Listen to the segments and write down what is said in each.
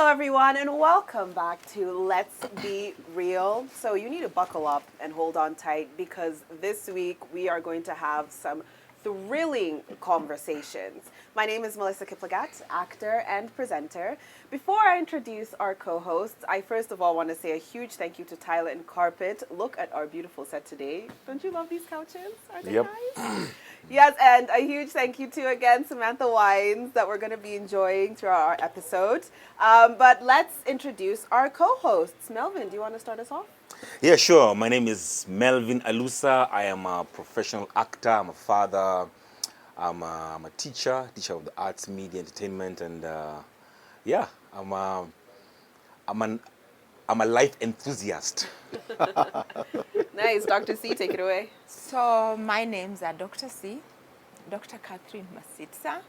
Hello, everyone, and welcome back to Let's Be Real. So you need to buckle up and hold on tight because this week we are going to have some thrilling conversations. My name is Melissa Kiplagat, actor and presenter. Before I introduce our co-hosts, I first of all want to say a huge thank you to Tyler and Carpet. Look at our beautiful set today. Don't you love these couches? Are they nice? Yes, and a huge thank you to, again, Samantha Wines that we're going to be enjoying throughout our episode. But let's introduce our co-hosts. Melvin, do you want to start us off? Yeah, sure. My name is Melvin Alusa. I am a professional actor. I'm a father. I'm a teacher of the arts, media, entertainment, and yeah, I'm a life enthusiast. Nice. Dr. C, take it away. So my name's Dr. C, Dr. Catherine Masitsa.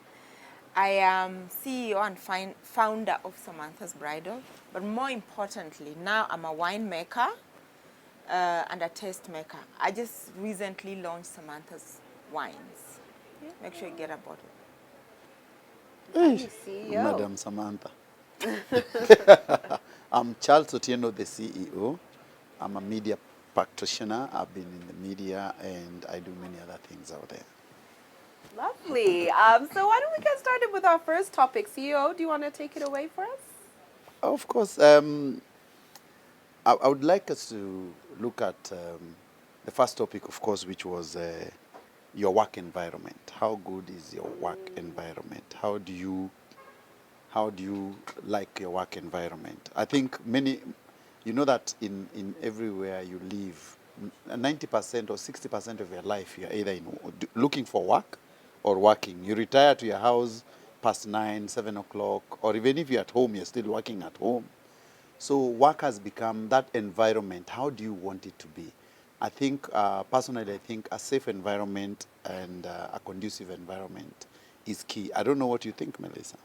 I am CEO and founder of Samantha's Bridal, but more importantly, now I'm a winemaker and a taste maker. I just recently launched Samantha's Wines. Make sure you get a bottle. CEO. Madam Samantha. I'm Charles Otieno, the CEO. I'm a media practitioner. I've been in the media and I do many other things out there. Lovely. So why don't we get started with our first topic? CEO, do you want to take it away for us? Of course. I would like us to look at the first topic, of course, which was your work environment. How good is your work environment? How do you like your work environment? I think you know that in everywhere you live, 90% or 60% of your life, you're either looking for work or working. You retire to your house past 9, 7 o'clock, or even if you're at home, you're still working at home. So work has become that environment. How do you want it to be? I think, personally, I think a safe environment and a conducive environment is key. I don't know what you think, Melissa.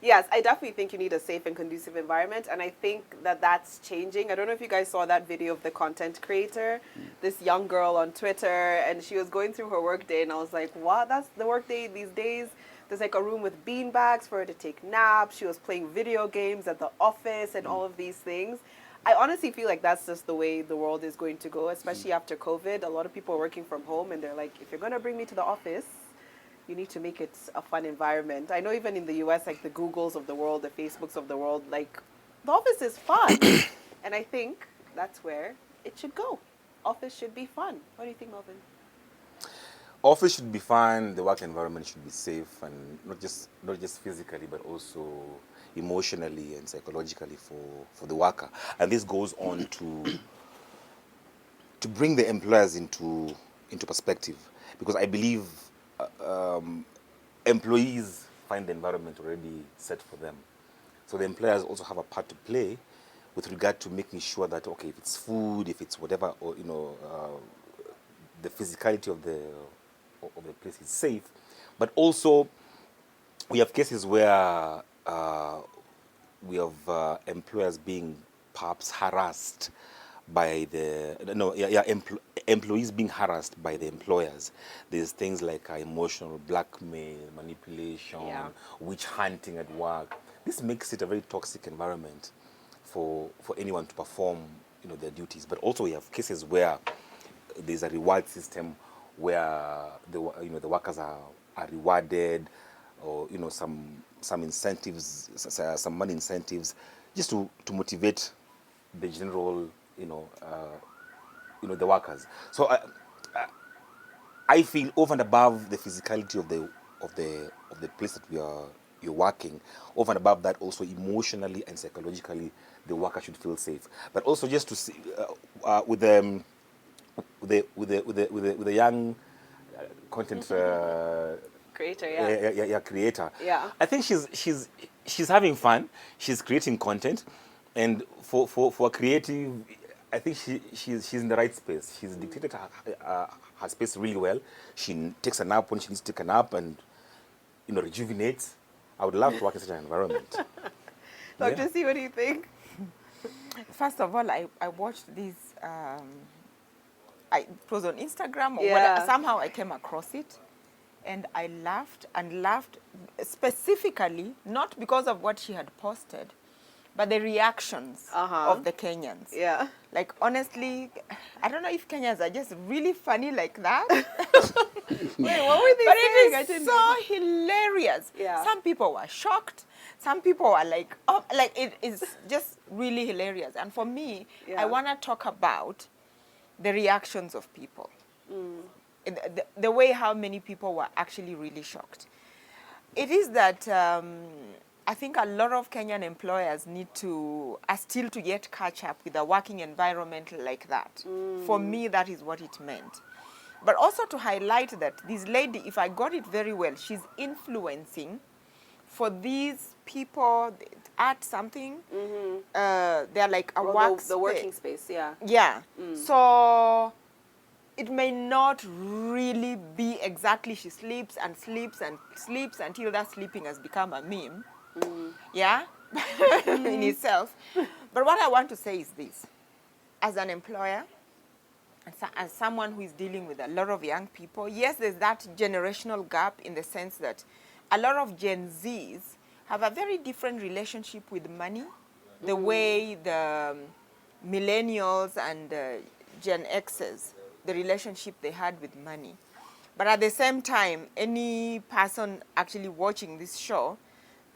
Yes, I definitely think you need a safe and conducive environment, and I think that that's changing. I don't know if you guys saw that video of the content creator, this young girl on Twitter, and she was going through her workday, and I was like, what? That's the workday these days? There's like a room with bean bags for her to take naps. She was playing video games at the office and all of these things. I honestly feel like that's just the way the world is going to go, especially after COVID. A lot of people are working from home, and they're like, if you're going to bring me to the office, you need to make it a fun environment. I know even in the US, like the Googles of the world, the Facebooks of the world, like the office is fun. And I think that's where it should go. Office should be fun. What do you think, Melvin? Office should be fun. The work environment should be safe, and not just physically, but also emotionally and psychologically for the worker. And this goes on to bring the employers into perspective, because I believe employees find the environment already set for them. So the employers also have a part to play with regard to making sure that, okay, if it's food, if it's whatever, or the physicality of the place is safe. But also, we have cases where we have employers being perhaps harassed by employees being harassed by the employers. There's things like emotional blackmail, manipulation, witch hunting at work. This makes it a very toxic environment for anyone to perform their duties. But also we have cases where there's a reward system where the workers are rewarded, or some incentives, some money incentives, just to motivate the general the workers. So I feel over and above the physicality of the place that you're working, over and above that, also emotionally and psychologically, the worker should feel safe. But also just to see with the young content creator, creator. Yeah. I think she's having fun. She's creating content, and for a creative, I think she's in the right space. She's dictated her space really well. She takes a nap when she needs to take a nap, and rejuvenates. I would love to work in such an environment. Dr. C, what do you think? First of all, I watched this, it was on Instagram or whatever. Somehow I came across it. and I laughed and laughed, specifically, not because of what she had posted, but the reactions of the Kenyans. Yeah. Like, honestly, I don't know if Kenyans are just really funny like that. Wait, what were they But saying? it is so hilarious. Yeah. Some people were shocked. Some people were like, oh, like it is just really hilarious. And for me, I want to talk about the reactions of people. The way how many people were actually really shocked. It is that I think a lot of Kenyan employers are still to yet catch up with a working environment like that. For me, that is what it meant. But also to highlight that this lady, if I got it very well, she's influencing for these people at something. They're like a work the working space, yeah. Yeah. So it may not really be exactly she sleeps and sleeps and sleeps until that sleeping has become a meme. Yeah, in itself. But what I want to say is this. As an employer, as someone who is dealing with a lot of young people, yes, there's that generational gap in the sense that a lot of Gen Zs have a very different relationship with money, the way the millennials and Gen Xs, the relationship they had with money. But at the same time, any person actually watching this show,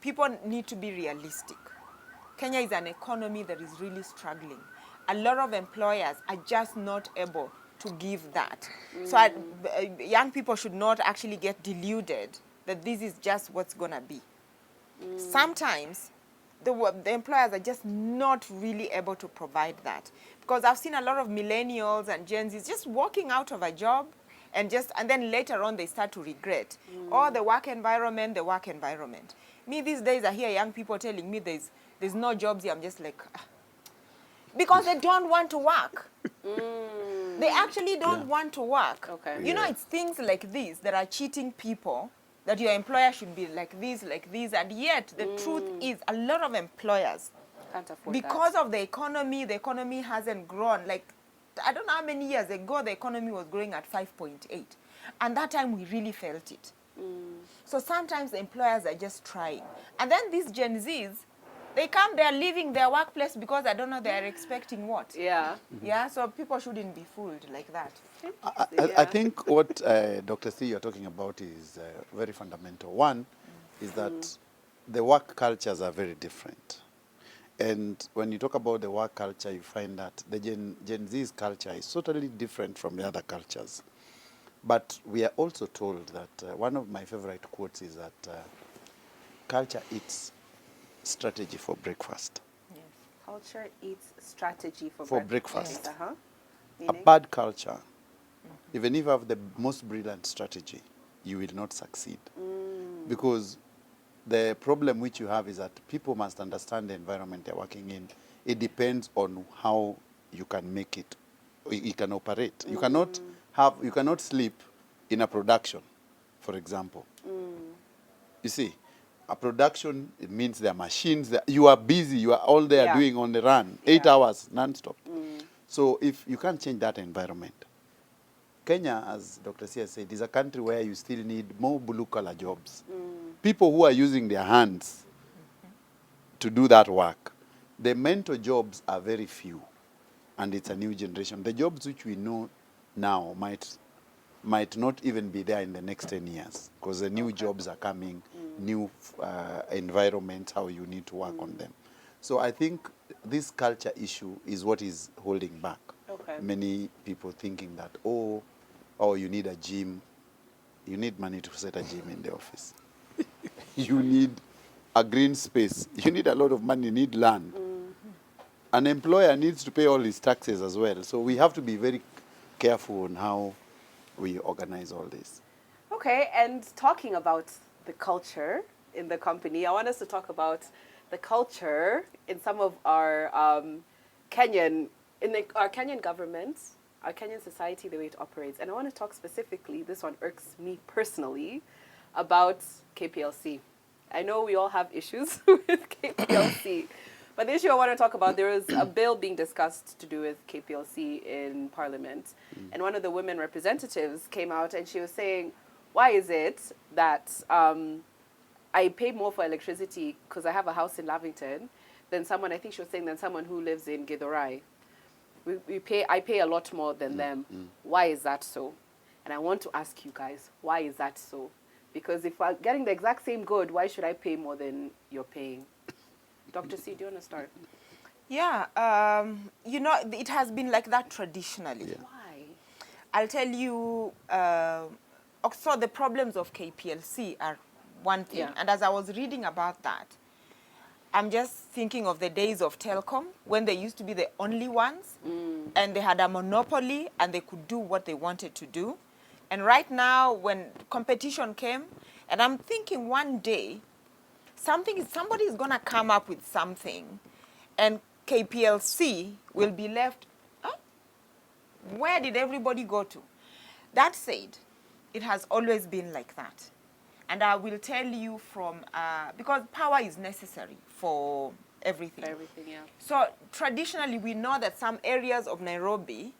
people need to be realistic. Kenya is an economy that is really struggling. A lot of employers are just not able to give that. So young people should not actually get deluded that this is just what's going to be. Sometimes the employers are just not really able to provide that. Because I've seen a lot of millennials and Gen Zs just walking out of a job and then later on they start to regret. Oh, the work environment, the work environment. Me these days I hear young people telling me there's no jobs here. I'm just like, because they don't want to work. They actually don't want to work. Okay. You know, it's things like these that are cheating people, that your employer should be like this, and yet the truth is a lot of employers, Can't afford because of the economy hasn't grown. Like, I don't know how many years ago the economy was growing at 5.8. And that time we really felt it. So sometimes the employers are just trying. And then these Gen Zs, they come, they're leaving their workplace because I don't know, they're expecting what? Yeah. Yeah, so people shouldn't be fooled like that. I think what Dr. C you're talking about is very fundamental. One is that the work cultures are very different. And when you talk about the work culture, you find that the Gen Z's culture is totally different from the other cultures. But we are also told that one of my favorite quotes is that culture eats strategy for breakfast. Yes. Culture eats strategy for breakfast. Yes. A bad culture, even if you have the most brilliant strategy, you will not succeed. Because the problem which you have is that people must understand the environment they're working in. It depends on how you can make it, you can operate. You cannot sleep in a production, for example. You see, a production, it means there are machines, you are busy, you are all there doing on the run, 8 hours, non-stop. So if you can't change that environment, Kenya, as Dr. Sia said, is a country where you still need more blue-collar jobs. People who are using their hands to do that work. The mentor jobs are very few, and it's a new generation. The jobs which we know now might not even be there in the next 10 years, because the new jobs are coming, new environments, how you need to work on them. So I think this culture issue is what is holding back many people thinking that, oh, you need a gym. You need money to set a gym in the office. You need a green space. You need a lot of money. You need land. An employer needs to pay all his taxes as well. So we have to be very careful on how we organize all this. Okay, and talking about the culture in the company, I want us to talk about the culture in some of our our Kenyan government, our Kenyan society, the way it operates. And I want to talk specifically, this one irks me personally, about KPLC. I know we all have issues with KPLC, but the issue I want to talk about, there is a bill being discussed to do with KPLC in Parliament. And one of the women representatives came out and she was saying, why is it that I pay more for electricity because I have a house in Lavington than someone, I think she was saying, than someone who lives in Githurai. I pay a lot more than them. Why is that so? And I want to ask you guys, why is that so? Because if we're getting the exact same good, why should I pay more than you're paying? Dr. C, do you want to start? Yeah, you know, it has been like that traditionally. Yeah. Why? I'll tell you, also the problems of KPLC are one thing. Yeah. And as I was reading about that, I'm just thinking of the days of Telcom when they used to be the only ones and they had a monopoly and they could do what they wanted to do. And right now, when competition came, and I'm thinking one day, somebody is going to come up with something and KPLC will be left, huh? Where did everybody go to? That said, it has always been like that. And I will tell you from, because power is necessary for everything. Everything, yeah. So traditionally, we know that some areas of Nairobi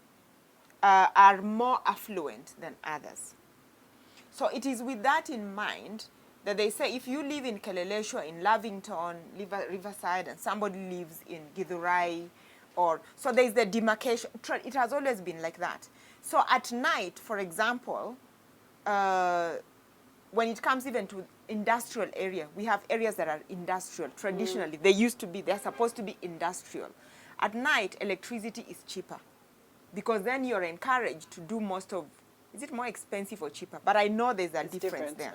are more affluent than others. So it is with that in mind that they say if you live in Keleleshwa, in Lavington, Riverside, and somebody lives in Githurai, so there's the demarcation. It has always been like that. So at night, for example, when it comes even to industrial area, we have areas that are industrial. Traditionally, they're supposed to be industrial. At night, electricity is cheaper because then you're encouraged to do most of, is it more expensive or cheaper? But I know there's a difference there.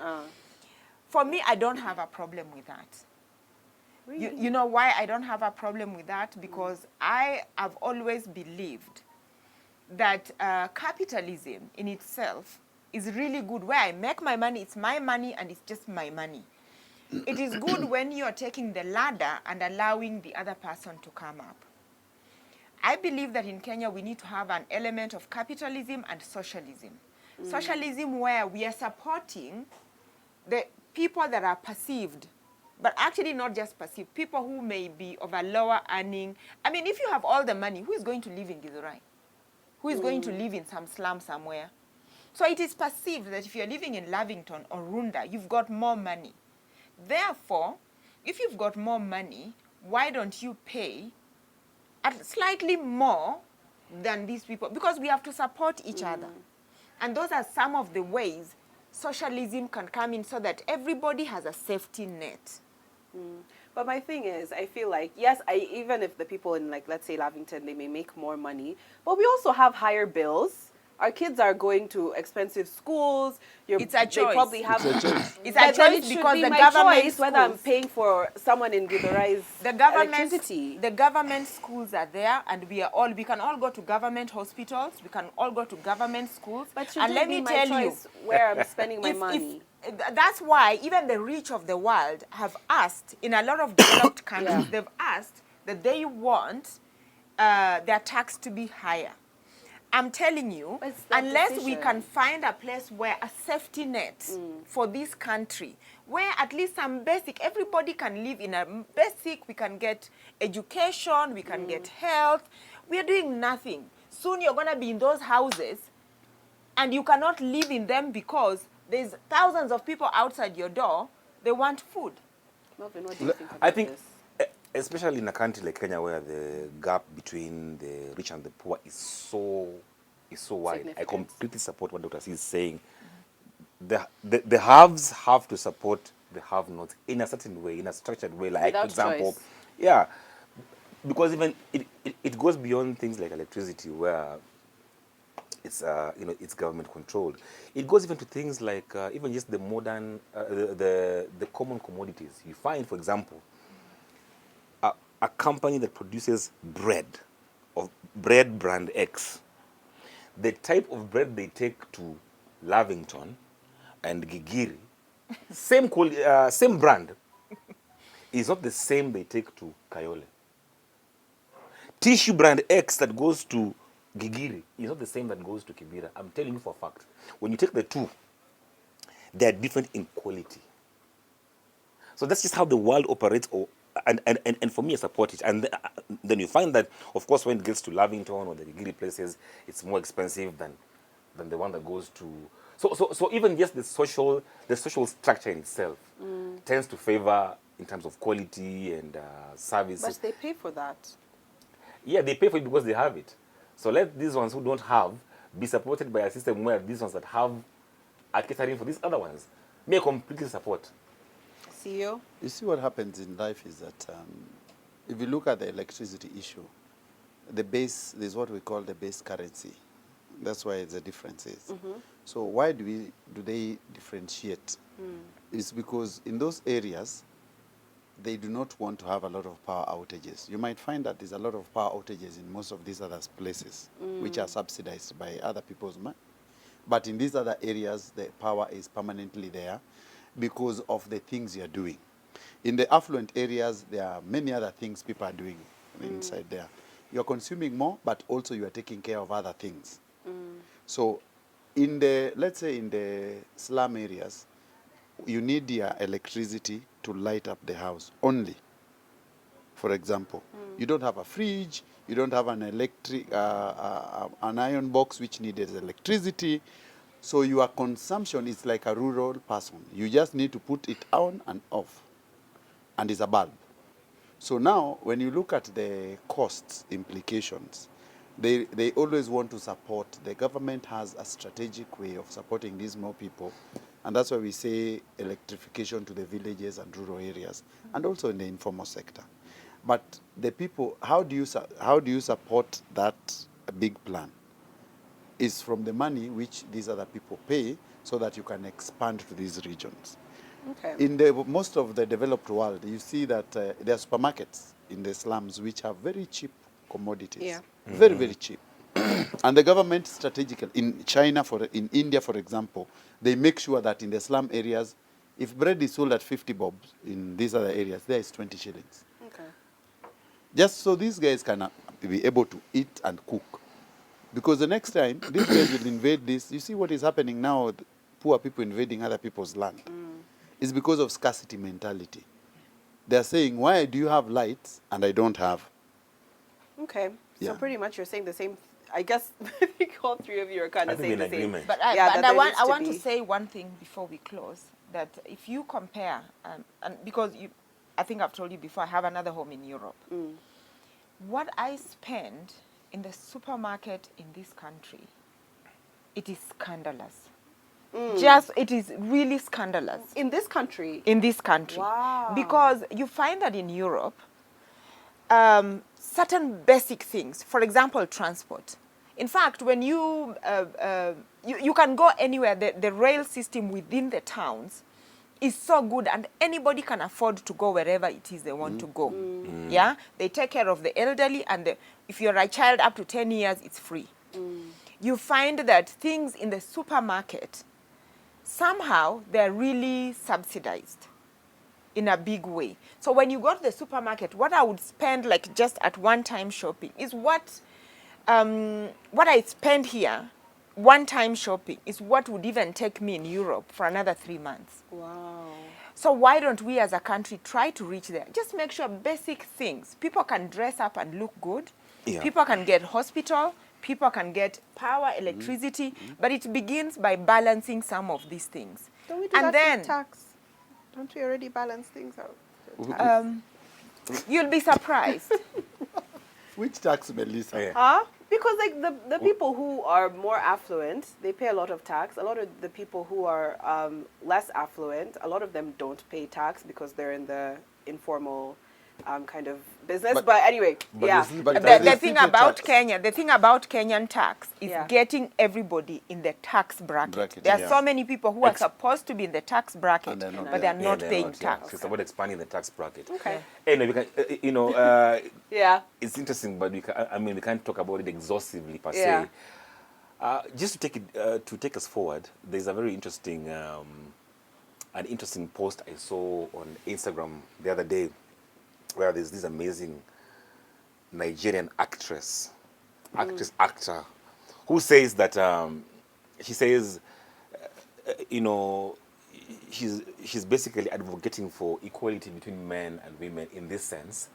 For me, I don't have a problem with that. Really? You know why I don't have a problem with that? Because I have always believed that capitalism in itself is really good. Where I make my money, it's my money and it's just my money. It is good when you're taking the ladder and allowing the other person to come up. I believe that in Kenya we need to have an element of capitalism and socialism. Socialism where we are supporting the people that are perceived, but actually not just perceived, people who may be of a lower earning. I mean, if you have all the money, who is going to live in Githurai? Who is going to live in some slum somewhere? So it is perceived that if you're living in Lavington or Runda, you've got more money. Therefore, if you've got more money, why don't you pay at slightly more than these people? Because we have to support each other. And those are some of the ways socialism can come in so that everybody has a safety net. But my thing is, I feel like, yes, even if the people in, like, let's say Lavington, they may make more money, but we also have higher bills. Our kids are going to expensive schools. It's a choice. They probably have. It's a choice because the government schools, whether I'm paying for someone in Githurais electricity. The government schools are there, and we can all go to government hospitals. We can all go to government schools. But should and let me tell you where I'm spending my money. That's why even the rich of the world have asked, in a lot of developed countries, they've asked that they want their tax to be higher. I'm telling you, unless we can find a place where a safety net for this country, where at least some basic, everybody can live in a basic, we can get education, we can get health, we are doing nothing. Soon you're going to be in those houses and you cannot live in them because there's thousands of people outside your door, they want food. Melvin, what do you think about I think, this? especially in a country like Kenya where the gap between the rich and the poor is so wide. I completely support what Dr. C is saying. The haves have to support the have-nots in a certain way, in a structured way. Like, Without for example, choice. because even it goes beyond things like electricity, where it's it's government controlled. It goes even to things like even just the modern the common commodities. You find, for example, a company that produces bread brand X. The type of bread they take to Lavington and Gigiri, same brand, is not the same they take to Kayole. Tissue brand X that goes to Gigiri is not the same that goes to Kibera. I'm telling you for a fact. When you take the two, they are different in quality. So that's just how the world operates. And for me, I support it. And then you find that, of course, when it gets to Lavington or the Gigiri places, it's more expensive than the one that goes to So even just the social structure in itself tends to favor in terms of quality and service. But they pay for that. Yeah, they pay for it because they have it. So let these ones who don't have be supported by a system where these ones that have are catering for these other ones. May completely support. CEO? You see what happens in life is that if you look at the electricity issue, the base, there's what we call the base currency. That's why the difference is. So why do they differentiate? It's because in those areas, they do not want to have a lot of power outages. You might find that there's a lot of power outages in most of these other places, which are subsidized by other people's money. But in these other areas, the power is permanently there because of the things you're doing. In the affluent areas, there are many other things people are doing inside there. You're consuming more, but also you are taking care of other things. So in the, let's say in the slum areas, you need your electricity to light up the house only. For example, you don't have a fridge, you don't have an an iron box which needs electricity. So your consumption is like a rural person. You just need to put it on and off, and it's a bulb. So now, when you look at the cost implications, they always want to support. The government has a strategic way of supporting these more people, and that's why we say electrification to the villages and rural areas, and also in the informal sector. But the people, how do you support that big plan? Is from the money which these other people pay, so that you can expand to these regions. Okay. In the most of the developed world, you see that there are supermarkets in the slums which have very cheap commodities. Yeah. Very, very cheap. And the government strategically, in China, in India, for example, they make sure that in the slum areas, if bread is sold at 50 bob, in these other areas, there is 20 shillings. Okay. Just so these guys can be able to eat and cook. Because the next time, these guys will invade this. You see what is happening now, poor people invading other people's land. It's because of scarcity mentality. They're saying, why do you have lights and I don't have? Okay. Yeah. So pretty much you're saying the same. I guess I think all three of you are kind I of think saying we're the in same. agreement. But Yeah, that there needs I to want to be. say one thing before we close, that if you compare, and because I think I've told you before, I have another home in Europe. What I spend in the supermarket in this country, it is scandalous. It is really scandalous. In this country. In this country. Wow. Because you find that in Europe, certain basic things, for example, transport. In fact, when you can go anywhere, the rail system within the towns is so good, and anybody can afford to go wherever it is they want to go. Yeah, they take care of the elderly, and if you're a child up to 10 years, it's free. You find that things in the supermarket, somehow they're really subsidized in a big way. So when you go to the supermarket, what I would spend like just at one-time shopping is what I spend here, one-time shopping, is what would even take me in Europe for another 3 months. Wow. So why don't we as a country try to reach there? Just make sure basic things. People can dress up and look good. Yeah. People can get hospital. People can get power, electricity. But it begins by balancing some of these things. Don't we do And that then with tax? Don't we already balance things out? you'll be surprised. Which tax, Melissa? Yeah. Huh? Because like the people who are more affluent, they pay a lot of tax. A lot of the people who are less affluent, a lot of them don't pay tax because they're in the informal kind of business. But anyway, but yeah. there's still- but The there's thing still about tax. Kenya, the thing about Kenyan tax is Yeah. getting everybody in the tax bracket. There are yeah. so many people who are supposed to be in the tax bracket, And they're not but they're there. not they're paying not, yeah. tax. It's about expanding the tax bracket. Okay. Anyway, we can, Yeah. it's interesting, but we can't talk about it exhaustively per Yeah. se. Just to take us forward, there's a very interesting, an interesting post I saw on Instagram the other day, where there's this amazing Nigerian actor, who says that she says, she's basically advocating for equality between men and women in this sense,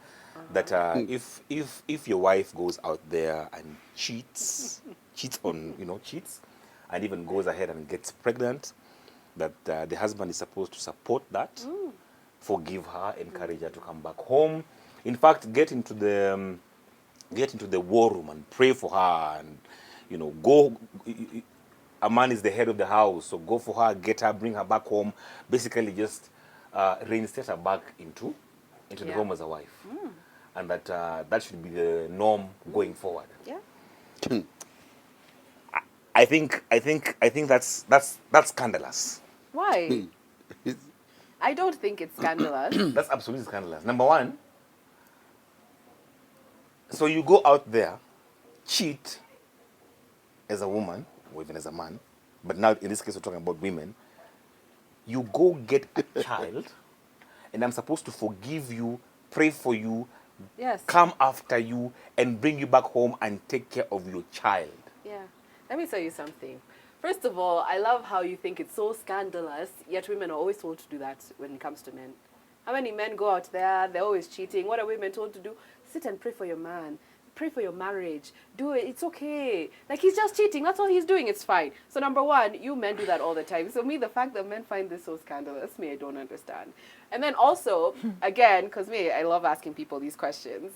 that if your wife goes out there and cheats on cheats, and even goes ahead and gets pregnant, that the husband is supposed to support that, forgive her, encourage her to come back home. In fact, get into the war room and pray for her, and go. A man is the head of the house, so go for her, get her, bring her back home. Basically, just reinstate her back into the home as a wife, and that should be the norm going forward. Yeah. I think that's scandalous. Why? I don't think it's scandalous. That's absolutely scandalous. Number one, so you go out there, cheat as a woman, or even as a man, but now in this case we're talking about women. You go get a child, and I'm supposed to forgive you, pray for you, Yes. come after you, and bring you back home and take care of your child. Yeah. Let me tell you something. First of all, I love how you think it's so scandalous, yet women are always told to do that when it comes to men. How many men go out there, they're always cheating. What are women told to do? Sit and pray for your man. Pray for your marriage. Do it. It's okay. Like, he's just cheating. That's all he's doing. It's fine. So, number one, you men do that all the time. So, me, the fact that men find this so scandalous, I don't understand. And then also, again, because I love asking people these questions.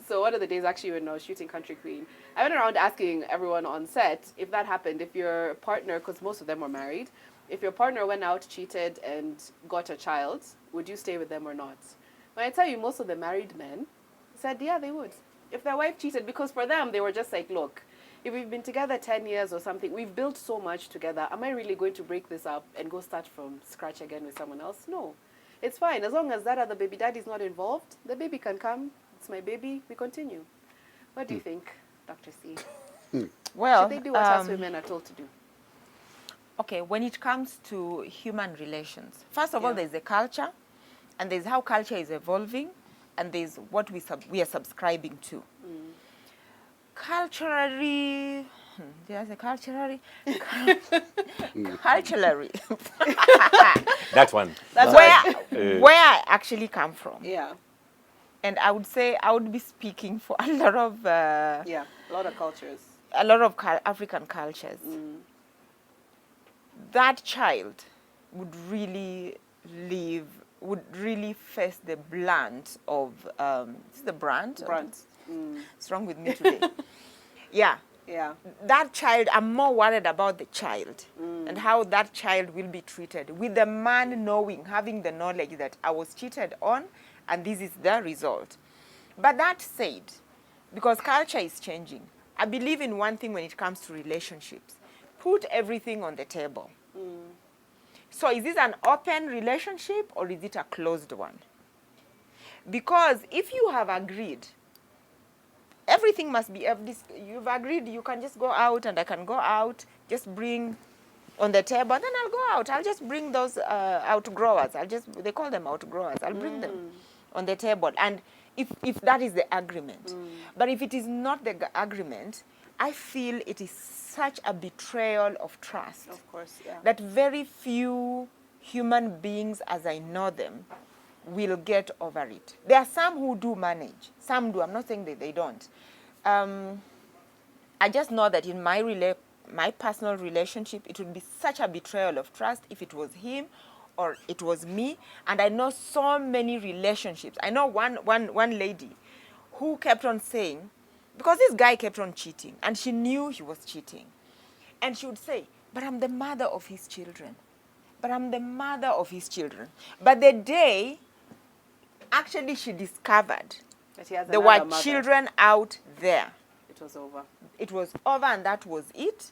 So, one of the days, actually, when I was shooting Country Queen, I went around asking everyone on set if that happened, if your partner, because most of them were married, if your partner went out, cheated, and got a child, would you stay with them or not? When I tell you, most of the married men said, yeah, they would. If their wife cheated, because for them, they were just like, look, if we've been together 10 years or something, we've built so much together, am I really going to break this up and go start from scratch again with someone else? No. It's fine. As long as that other baby daddy is not involved, the baby can come. It's my baby. We continue. What do you think, Dr. C? Well, should they do what us women are told to do? Okay, when it comes to human relations, first of all, Yeah. there's the culture, and there's how culture is evolving, and there's what we are subscribing to. Culturally, did I say culturally? Culturally, That one. That's where I actually come from. Yeah. And I would say I would be speaking for a lot of Yeah. A lot of cultures. African cultures. That child would really face the brunt of, is the brunt? Brunt. What's wrong with me today? Yeah. Yeah. That child, I'm more worried about the child and how that child will be treated, with the man knowing, having the knowledge that I was cheated on and this is the result. But that said, because culture is changing, I believe in one thing when it comes to relationships. Put everything on the table. So is this an open relationship or is it a closed one? Because if you have agreed, everything must be, you've agreed you can just go out and I can go out, just bring on the table, then I'll go out. I'll just bring those outgrowers. They call them outgrowers. I'll bring them on the table. And if that is the agreement. But if it is not the agreement, I feel it is such a betrayal of trust. Of course, yeah. That very few human beings, as I know them, will get over it. There are some who do manage. Some do. I'm not saying that they don't. I just know that in my personal relationship, it would be such a betrayal of trust if it was him or it was me. And I know so many relationships. I know one lady who kept on saying, because this guy kept on cheating, and she knew he was cheating. And she would say, but I'm the mother of his children. But I'm the mother of his children. But the day, actually, she discovered That he has there another were mother. children out there. It was over. It was over, and that was it.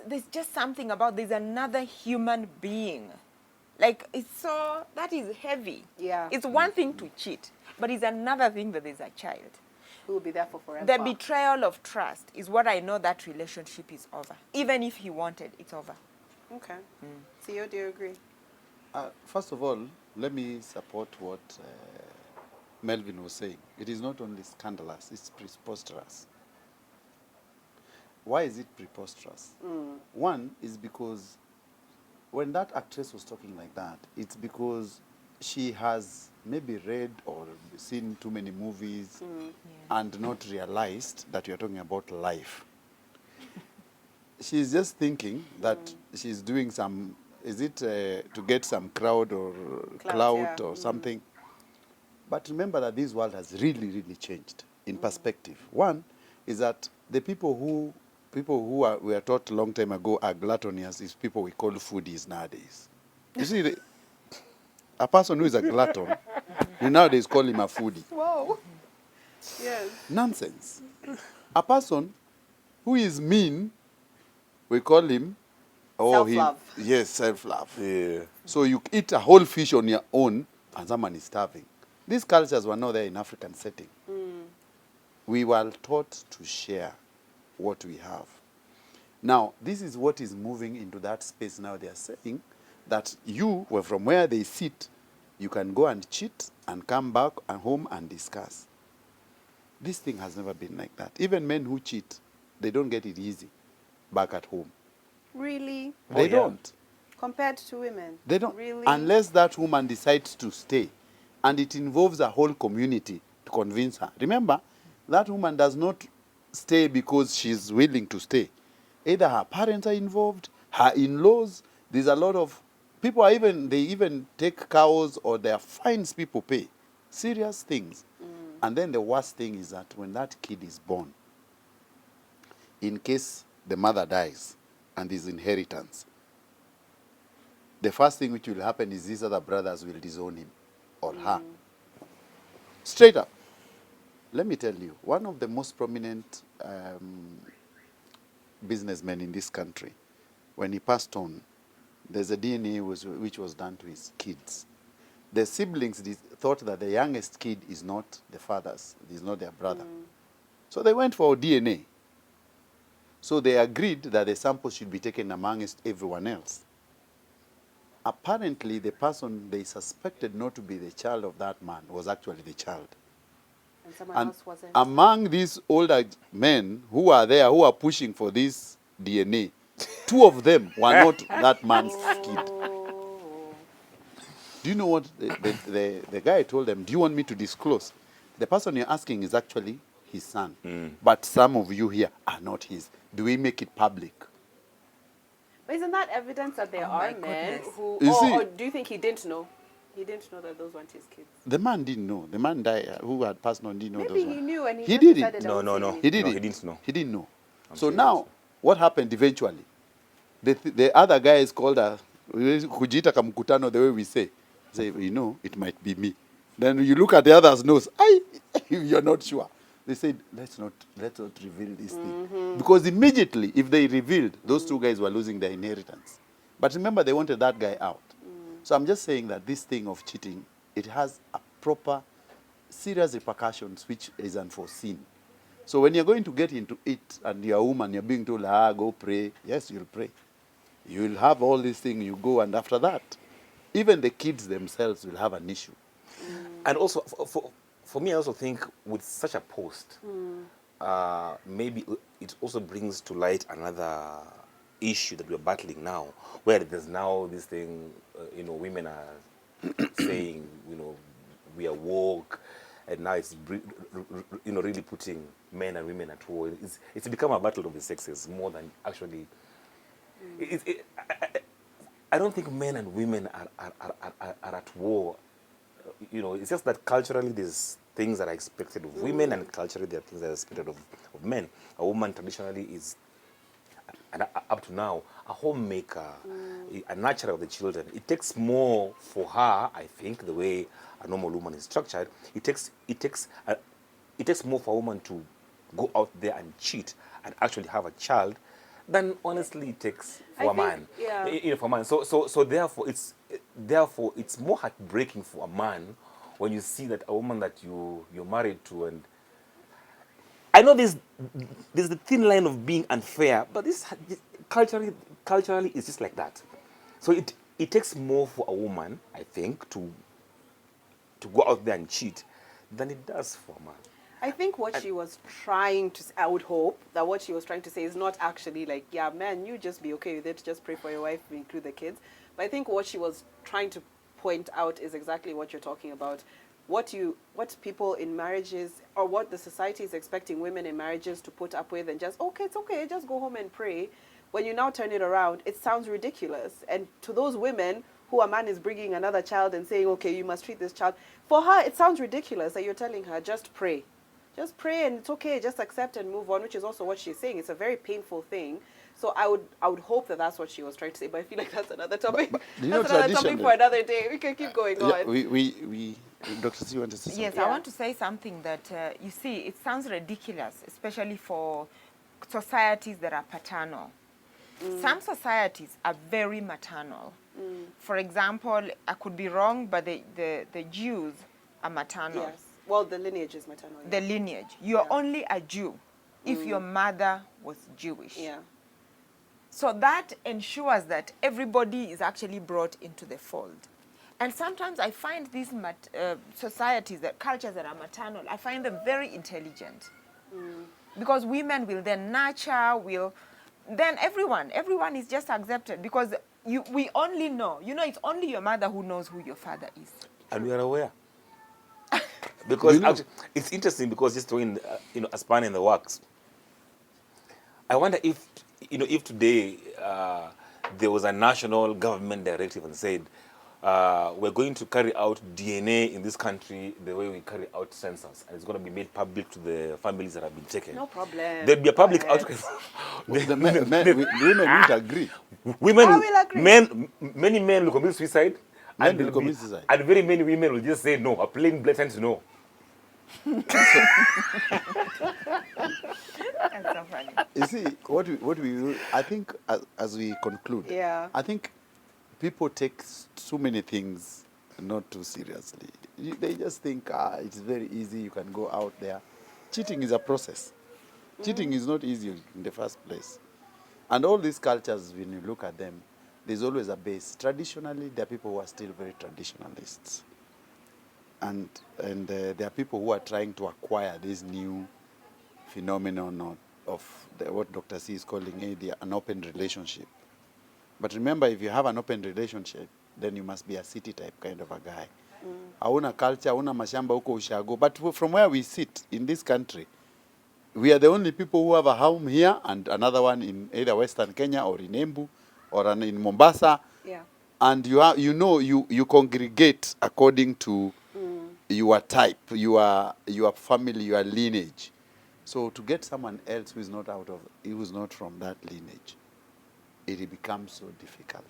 There's just something about, there's another human being. Like, that is heavy. Yeah. It's one thing to cheat, but it's another thing that there's a child. Who will be there for forever. The betrayal of trust is what I know that relationship is over. Even if he wanted, it's over. Okay. Theo, do you agree? First of all, let me support what Melvin was saying. It is not only scandalous, it's preposterous. Why is it preposterous? One is because when that actress was talking like that, it's because she has maybe read or seen too many movies, Yeah. and not realized that you're talking about life. she's just thinking that she's doing some, is it to get some crowd or clout or something? But remember that this world has really, really changed in perspective. One is that the people who were taught a long time ago are gluttonous is people we call foodies nowadays. You see, a person who is a glutton, we nowadays call him a foodie. Whoa. Yes. Nonsense. A person who is mean, we call him Self-love. Yes, self-love. Yeah. So you eat a whole fish on your own and someone is starving. These cultures were not there in African setting. We were taught to share what we have. Now, this is what is moving into that space now. They are saying that you, well, from where they sit, you can go and cheat and come back and home and discuss. This thing has never been like that. Even men who cheat, they don't get it easy back at home. Really? They don't. Compared to women? They don't. Really? Unless that woman decides to stay. And it involves a whole community to convince her. Remember, that woman does not stay because she's willing to stay. Either her parents are involved, her in-laws. There's a lot of people are they even take cows or their fines people pay. Serious things. And then the worst thing is that when that kid is born, in case the mother dies and his inheritance, the first thing which will happen is these other brothers will disown him or her. Straight up. Let me tell you, one of the most prominent businessmen in this country, when he passed on, there's a DNA which was done to his kids. The siblings thought that the youngest kid is not the father's, is not their brother. So they went for DNA. So they agreed that the sample should be taken amongst everyone else. Apparently, the person they suspected not to be the child of that man was actually the child. And someone else wasn't? Among these older men who are there, who are pushing for this DNA, two of them were not that man's kid. Do you know what the guy told them? Do you want me to disclose? The person you're asking is actually his son. But some of you here are not his. Do we make it public? But isn't that evidence that there are men who... Or do you think he didn't know? He didn't know that those weren't his kids? The man didn't know. The man died, who had passed on didn't know those Maybe ones. he knew and he did it. No. He did No, it. he didn't know. He didn't know. I'm So serious. now, what happened eventually? The other guy is called a kujita kamkutano, the way we say, you know, it might be me. Then you look at the other's nose. You're not sure. They said, let's not reveal this thing. Because immediately, if they revealed, those two guys were losing their inheritance. But remember, they wanted that guy out. So I'm just saying that this thing of cheating, it has a proper, serious repercussions which is unforeseen. So when you're going to get into it and you're a woman, you're being told, go pray. Yes, you'll pray. You'll have all these things, you go, and after that, even the kids themselves will have an issue. And also, for me, I also think with such a post, maybe it also brings to light another issue that we're battling now, where there's now this thing, women are saying, we are woke, and now it's, really putting men and women at war. It's become a battle of the sexes more than actually. I don't think men and women are at war. It's just that culturally there's things that are expected of women, and culturally there are things that are expected of men. A woman traditionally is, and up to now, a homemaker, a nurturer of the children. It takes more for her, I think, the way a normal woman is structured. It takes more for a woman to go out there and cheat and actually have a child than honestly it takes for a man. Yeah. For a man. So therefore it's more heartbreaking for a man when you see that a woman that you're married to, and I know there's the thin line of being unfair, but this culturally it's just like that. So it takes more for a woman, I think, to go out there and cheat than it does for a man. I think what she was trying to, I would hope that what she was trying to say is not actually like, yeah, man, you just be okay with it, just pray for your wife, include the kids. But I think what she was trying to point out is exactly what you're talking about. What people in marriages, or what the society is expecting women in marriages to put up with, and just, okay, it's okay, just go home and pray. when you now turn it around, it sounds ridiculous. And to those women who a man is bringing another child and saying, okay, you must treat this child, for her, it sounds ridiculous that you're telling her, just pray. Just pray and it's okay, just accept and move on, which is also what she's saying. It's a very painful thing. So I would hope that that's what she was trying to say, but I feel like that's another topic. But that's another topic for another day. We can keep going Yeah, on. we Dr. C wanted to say something. Yes, I want to say something that, you see, it sounds ridiculous, especially for societies that are paternal. Some societies are very maternal. For example, I could be wrong, but the Jews are maternal. Yes. Well, the lineage is maternal. The lineage. You're only a Jew if your mother was Jewish. Yeah. So that ensures that everybody is actually brought into the fold. And sometimes I find these societies, cultures that are maternal, I find them very intelligent. Because women will then nurture, then everyone is just accepted because we only know, it's only your mother who knows who your father is. And we are aware. Because actually, it's interesting because just doing, a span in the works. I wonder if today there was a national government directive and said, we're going to carry out DNA in this country the way we carry out census, and it's going to be made public to the families that have been taken. No problem. There'll be a public outcry. Women won't agree. Women, I will agree. many men will commit suicide. Men will commit suicide. And very many women will just say no, a plain blatant no. That's so funny. You see, what we do, I think as we conclude, I think people take so many things not too seriously. They just think, it's very easy, you can go out there. Cheating is a process. Cheating is not easy in the first place. And all these cultures, when you look at them, there's always a base. Traditionally, there are people who are still very traditionalists. And there are people who are trying to acquire this new phenomenon of what Dr. C is calling an open relationship. But remember, if you have an open relationship, then you must be a city type kind of a guy. Hauna culture, hauna mashamba huko ushago. But from where we sit in this country, we are the only people who have a home here and another one in either Western Kenya or in Embu or in Mombasa. Yeah. And you congregate according to your type, your family, your lineage. So to get someone else who is not from that lineage, it becomes so difficult.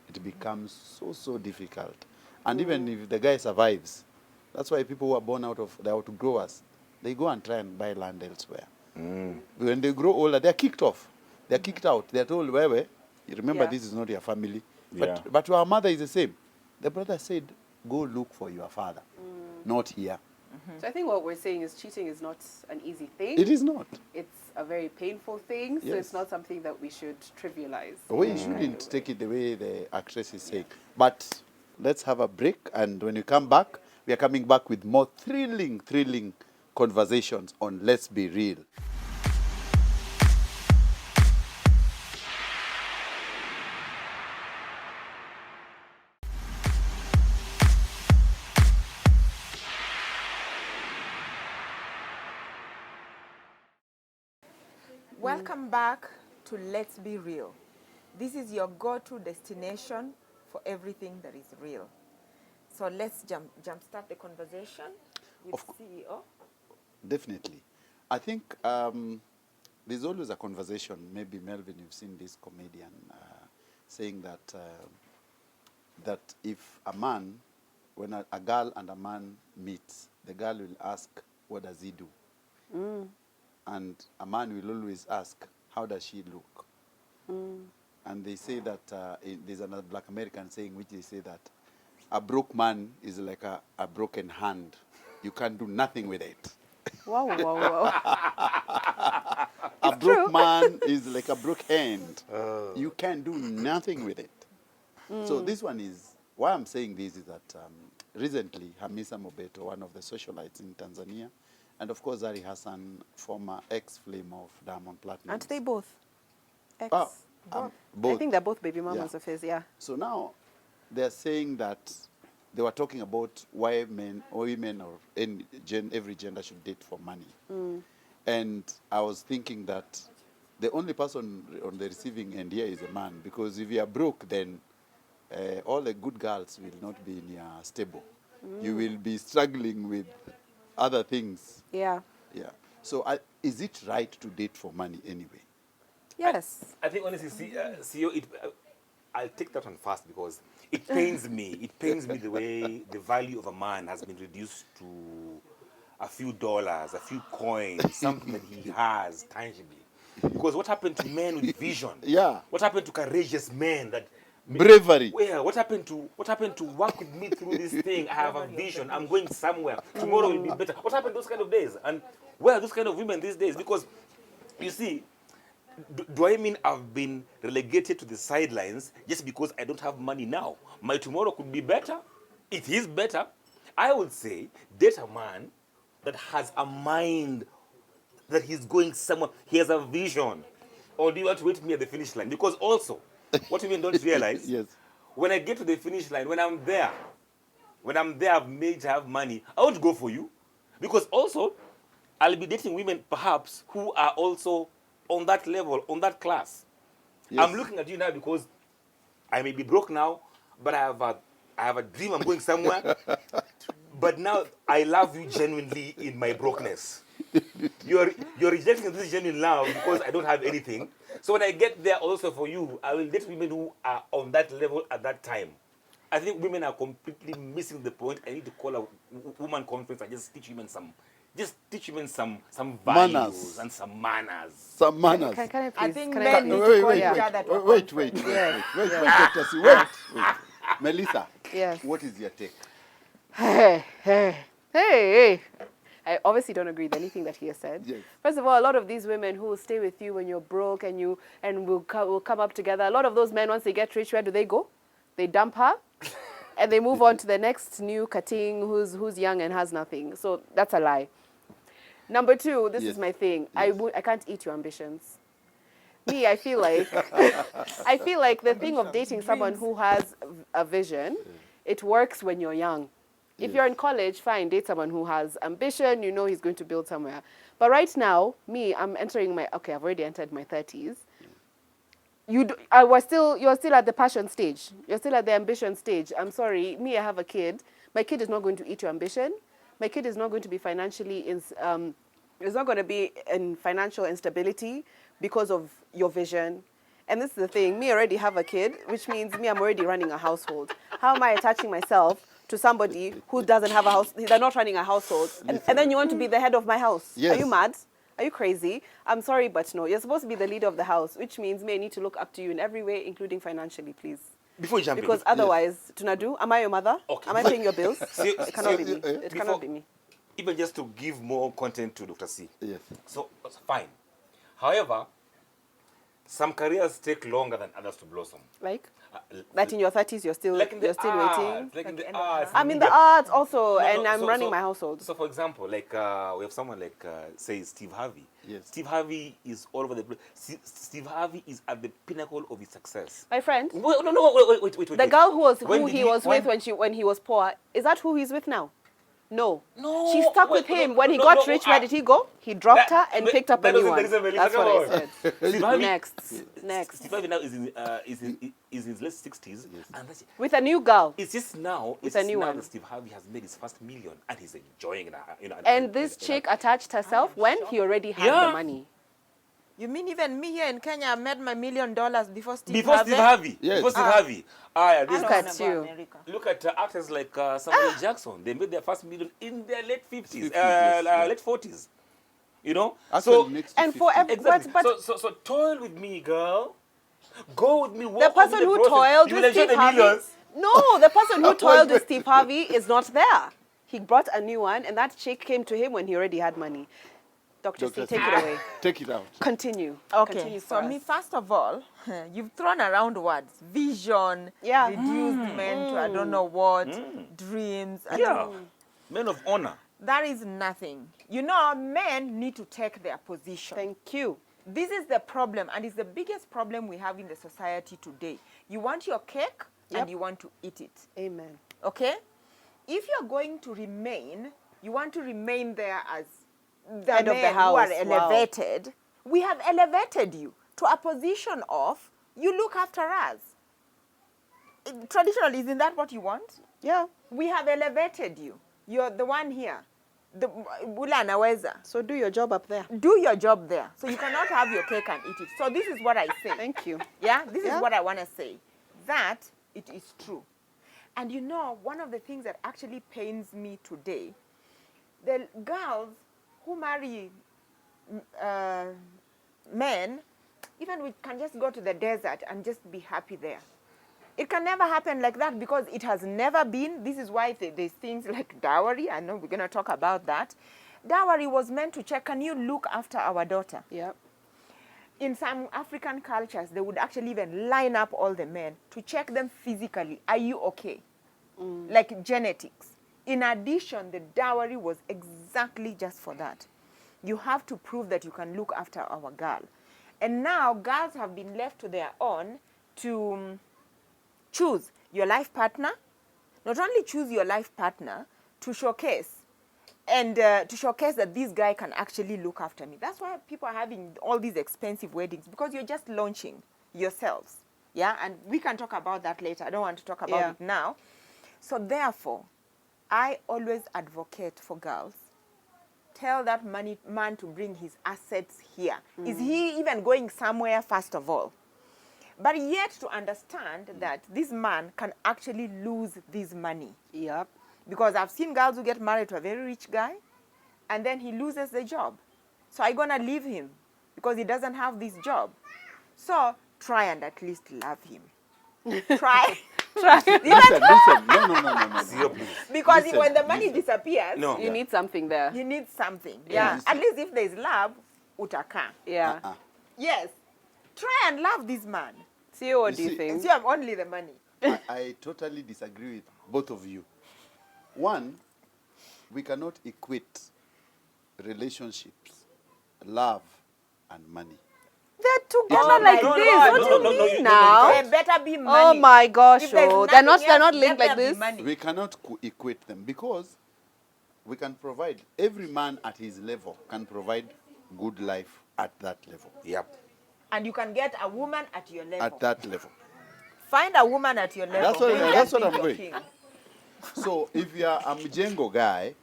It becomes so difficult. And even if the guy survives, that's why people who are born out of the outgrowers, they go and try and buy land elsewhere. When they grow older, they're kicked off. They're kicked out. They're told, where? You remember, this is not your family. But our mother is the same. The brother said, go look for your father, not here. So I think what we're saying is cheating is not an easy thing. It is not. It's a very painful thing, so it's not something that we should trivialize. We shouldn't take it the way the actress is saying. But let's have a break, and when we come back, we are coming back with more thrilling conversations on Let's Be Real. Welcome back to Let's Be Real. This is your go-to destination for everything that is real. So let's jumpstart the conversation with CEO. Definitely. I think there's always a conversation. Maybe Melvin, you've seen this comedian saying that if a man, when a girl and a man meets, the girl will ask, what does he do? And a man will always ask, how does she look? And they say that, there's another black American saying, which they say that a broke man is like a broken hand. You can't do nothing with it. Wow. A broke man is like a broke hand. You can't do nothing with it. So this one is, why I'm saying this is that recently, Hamisa Mobeto, one of the socialites in Tanzania, and of course, Dari Hassan, former ex-flame of Diamond Platinum. Aren't they both? Both. I think they're both baby mamas of his, So now, they're saying that they were talking about why men or women or every gender should date for money. And I was thinking that the only person on the receiving end here is a man, because if you are broke, then all the good girls will not be in your stable. You will be struggling with other things. Yeah. Yeah. So is it right to date for money anyway? Yes. I think honestly, CEO, I'll take that one first because it pains me. It pains me the way the value of a man has been reduced to a few dollars, a few coins, something that he has tangibly. Because what happened to men with vision? Yeah. What happened to courageous men that Bravery. Well, what happened to work with me through this thing? I have a vision. I'm going somewhere. Tomorrow will be better. What happened to those kind of days? And where are those kind of women these days? Because you see, do I mean I've been relegated to the sidelines just because I don't have money now? My tomorrow could be better. It is better. I would say date a man that has a mind that he's going somewhere. He has a vision. Or do you want to wait for me at the finish line? Because also, what women don't realize, Yes. when I get to the finish line, when I'm there, I've made to have money, I won't go for you. Because also, I'll be dating women perhaps who are also on that level, on that class. Yes. I'm looking at you now because I may be broke now, but I have a dream. I'm going somewhere. But now I love you genuinely in my brokenness. You're rejecting this genuine love because I don't have anything. So when I get there also for you, I will date women who are on that level at that time. I think women are completely missing the point. I need to call a woman conference and just teach women some values Manners. and some manners. Some manners. Can I please? I think can men need to call each other to a wait, conference. Dr. C, wait. Melissa, Yes. what is your take? Hey. I obviously don't agree with anything that he has said. Yes. First of all, a lot of these women who will stay with you when you're broke and will come up together. A lot of those men, once they get rich, where do they go? They dump her, and they move on to the next new cutting who's young and has nothing. So that's a lie. Number two, this Yes. is my thing. Yes. I can't eat your ambitions. Me, I feel like the thing of dating someone who has a vision, it works when you're young. If you're in college, fine, date someone who has ambition, you know he's going to build somewhere. But right now, I'm entering I've already entered my 30s. You're still at the passion stage. You're still at the ambition stage. I'm sorry, I have a kid. My kid is not going to eat your ambition. My kid is not going to be is not going to be in financial instability because of your vision. And this is the thing, I already have a kid, which means I'm already running a household. How am I attaching myself to somebody who doesn't have a house? They're not running a household. And then you want to be the head of my house. Yes. Are you mad? Are you crazy? I'm sorry, but no. You're supposed to be the leader of the house, which means I need to look up to you in every way, including financially, please. Before you jump Because in, otherwise, Tunadu, am I your mother? Okay. Am I paying your bills? See- It cannot be see- me. It cannot be me. even just to give more content to Dr. C. Yes. So, fine. However, some careers take longer than others to blossom. Like? That in your 30s, you're still Like in the waiting? Like in the the end of arts. I'm in the arts also, No, and no, I'm so- running so- my household. So, for example, like we have someone like, say, Steve Harvey. Yes. Steve Harvey is all over the place. Steve Harvey is at the pinnacle of his success. My friend, Wait, no, wait. the girl When who did he he- was when- with when he was poor, is that who he's with now? No. No, She stuck wait, with him. no, when he no, got no, rich, where did he go? He dropped her and picked up a new one. That's what I said. Steve Harvey, Next. Steve Harvey now is in his late 60s, and that's, With a new girl. it's just now. With It's a just new now one. that Steve Harvey has made his first million, and he's enjoying it. And this chick attached herself when he already had the money. You mean even me here in Kenya, I made my $1 million before Steve Before Harvey? Steve Harvey. Yes. Before Steve Harvey. This Look at you. Look at actors like Samuel Jackson. They made their first million in their late 50s, yes. late 40s. You know? Actually, next to And for 50. Exactly. but So toil with me, girl. Go with me. Walk the person with me who process. toiled You will with enjoy Steve the Harvey. millions. No, the person who toiled with Steve Harvey is not there. He brought a new one, and that chick came to him when he already had money. Dr. C, take it away. Take it out. Continue. Okay, Continue so for me, us. first of all, you've thrown around words. Vision, Yeah. reduced men to I don't know what, dreams. and Yeah. Men of honor. That is nothing. You know, men need to take their position. Thank you. This is the problem, and it's the biggest problem we have in the society today. You want your cake, Yep. and you want to eat it. Amen. Okay? If you're going to remain, you want to remain there as the Head of the men who are house. Wow. elevated. We have elevated you to a position of, you look after us. Traditionally, isn't that what you want? Yeah. We have elevated you. You're the one here. The ule anaweza. So do your job up there. Do your job there. So you cannot have your cake and eat it. So this is what I say. Thank you. Yeah, this Yeah. is what I want to say. That it is true. And you know, one of the things that actually pains me today, the girls who marry men, even we can just go to the desert and just be happy there. It can never happen like that because it has never been. This is why there's things like dowry. I know we're going to talk about that. Dowry was meant to check, can you look after our daughter? Yeah. In some African cultures, they would actually even line up all the men to check them physically. Are you okay? Like genetics. In addition, the dowry was exactly just for that. You have to prove that you can look after our girl. And now girls have been left to their own to choose your life partner. Not only choose your life partner, to showcase. And to showcase that this guy can actually look after me. That's why people are having all these expensive weddings, because you're just launching yourselves. Yeah, and we can talk about that later. I don't want to talk about it now. So therefore, I always advocate for girls. Tell that man to bring his assets here. Is he even going somewhere, first of all? But yet to understand that this man can actually lose this money. Yep. Because I've seen girls who get married to a very rich guy, and then he loses the job. So I'm going to leave him because he doesn't have this job. So try and at least love him. Try. Listen. No. Theo, please. Because Listen, when the money disappears, No. You need something there. you need something. Yeah. Yeah. At least if there's love, utaka. Yeah. Yes. Try and love this man. Theo, what You do you see- think? And see, I'm only the money. I totally disagree with both of you. One, we cannot equate relationships, love, and money. They're together Oh like my this. God. What do you No, mean no, now? There better be money. Oh my gosh, If there's oh. They're not nothing linked else, like let there be this. money. We cannot equate them because we can provide, every man at his level can provide good life at that level. Yep. And you can get a woman at your level. At that level. Find a woman at your level. That's what- then that's just what be I'm your going. king. So if you are a Mjengo guy,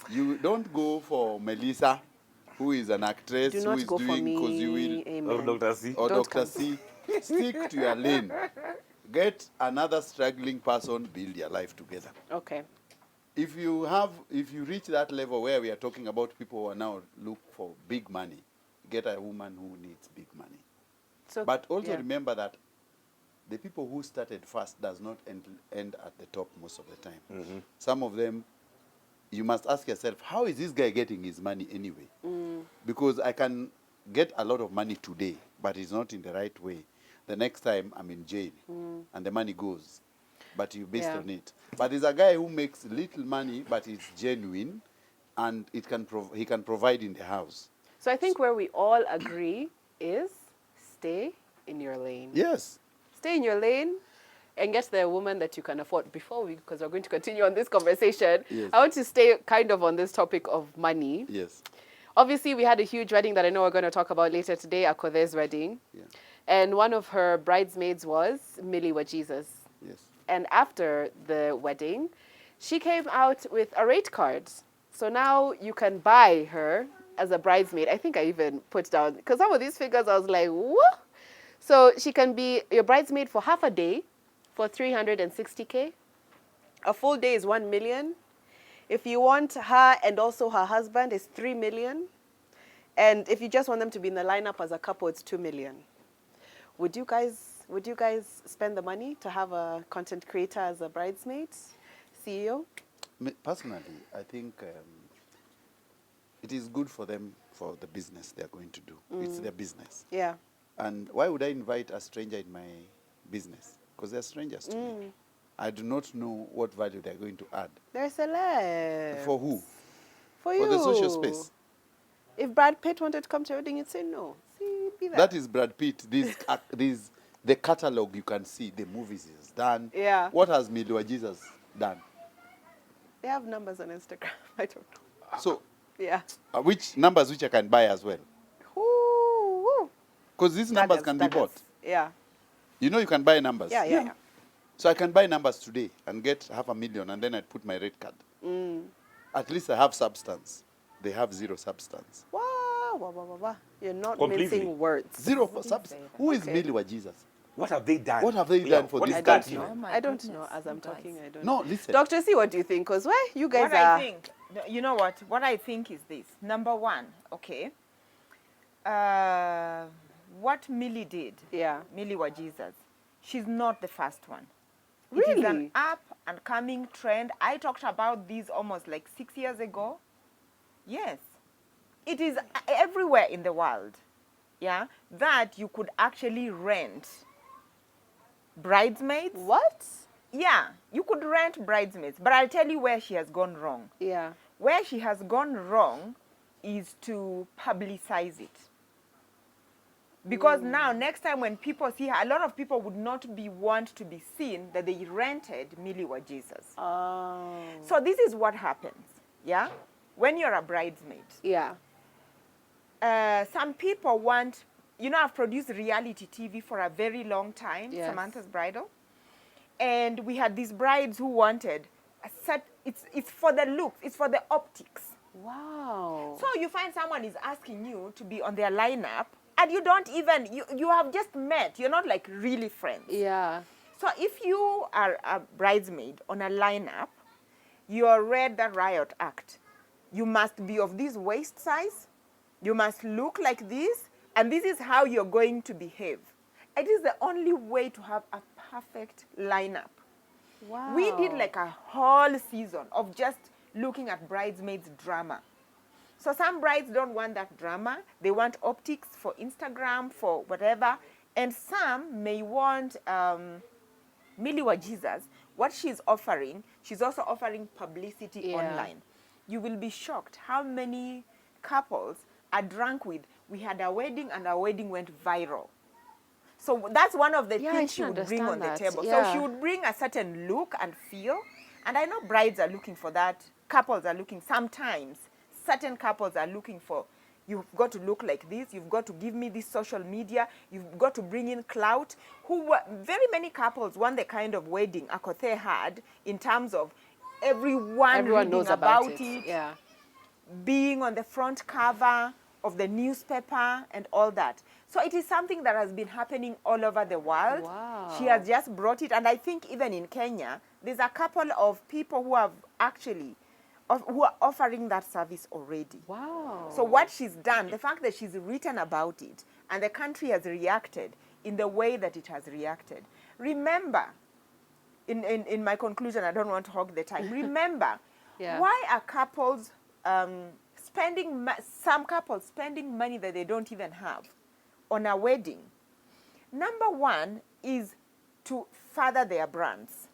you don't go for Melissa, who is an actress, Do who not is go for doing me. because you will, Or Amen. Dr. C. or Don't Dr. come. C. Stick to your lane. Get another struggling person, build your life together. Okay. If you reach that level where we are talking about people who are now look for big money, get a woman who needs big money. So, But also yeah. remember that the people who started first does not end at the top most of the time. Some of them, you must ask yourself, how is this guy getting his money anyway? Because I can get a lot of money today, but it's not in the right way. The next time I'm in jail, and the money goes, but you based Yeah. on it. But there's a guy who makes little money, but it's genuine, and he can provide in the house. So I think where we all agree is stay in your lane. Yes. Stay in your lane and get the woman that you can afford. Because we're going to continue on this conversation, Yes. I want to stay kind of on this topic of money. Yes. Obviously, we had a huge wedding that I know we're going to talk about later today, Akothee's wedding. Yeah. And one of her bridesmaids was Millie Jesus. Yes. And after the wedding, she came out with a rate card. So now you can buy her as a bridesmaid. I think I even put down, because some of these figures I was like, what? So she can be your bridesmaid for half a day for 360K. A full day is 1 million. If you want her and also her husband, it's 3 million. And if you just want them to be in the lineup as a couple, it's 2 million. Would you guys spend the money to have a content creator as a bridesmaid? CEO? Personally, I think it is good for them for the business they are going to do. It's their business. Yeah. And why would I invite a stranger in my business? Because they're strangers to me. I do not know what value they're going to add. They're celebs. For who? For you. For the social space. If Brad Pitt wanted to come to your wedding, you'd say no. See, be there. That is Brad Pitt. The catalog you can see, the movies he's done. Yeah. What has Millie Jesus done? They have numbers on Instagram. I don't know. So, Yeah. which numbers which I can buy as well? Ooh, Because these numbers can be bought. Yeah. You know you can buy numbers. Yeah. So I can buy numbers today and get 500,000 and then I put my red card. At least I have substance. They have zero substance. Wow. You're not Completely. mincing words. Zero substance. Who is Millie wa Jesus? What have they done? What have they done for what this is that country? even? Oh my I don't goodness, know. As I'm you guys. talking, I don't No, know. listen. Dr. C, what do you think? Because you guys What are... I think, you know what I think is this. Number one, okay. What Millie did, Yeah. Millie wa Jesus, she's not the first one. It is an Really? up and coming trend. I talked about this almost like 6 years ago. Yes. It is everywhere in the world, yeah, that you could actually rent bridesmaids. What? Yeah, you could rent bridesmaids. But I'll tell you where she has gone wrong. Yeah. Where she has gone wrong is to publicize it. Because now, next time when people see her, a lot of people would not want to be seen that they rented Millie wa Jesus. Oh. So this is what happens, yeah? When you're a bridesmaid, Yeah. some people want, you know, I've produced reality TV for a very long time, Yes. Samantha's Bridal. And we had these brides who wanted a set, it's for the looks, it's for the optics. Wow. So you find someone is asking you to be on their lineup, and you don't even, you have just met, you're not like really friends. Yeah. So if you are a bridesmaid on a lineup, you're read the riot act. You must be of this waist size, you must look like this, and this is how you're going to behave. It is the only way to have a perfect lineup. Wow. We did like a whole season of just looking at bridesmaids drama. So some brides don't want that drama. They want optics for Instagram, for whatever. And some may want Millie wa Jesus. What she's offering, she's also offering publicity online. You will be shocked how many couples are drunk with. We had a wedding and our wedding went viral. So that's one of the things she would bring on the table. So she would bring a certain look and feel. And I know brides are looking for that. Couples are looking sometimes. Certain couples are looking for, you've got to look like this, you've got to give me this social media, you've got to bring in clout. Very many couples want the kind of wedding Akothee had in terms of everyone knows about it. Yeah. being on the front cover of the newspaper and all that. So it is something that has been happening all over the world. Wow. She has just brought it, and I think even in Kenya, there's a couple of people who have actually who are offering that service already. Wow. So what she's done, the fact that she's written about it, and the country has reacted in the way that it has reacted. Remember, in my conclusion, I don't want to hog the time. Remember, why are couples some couples spending money that they don't even have on a wedding? Number one is to further their brands.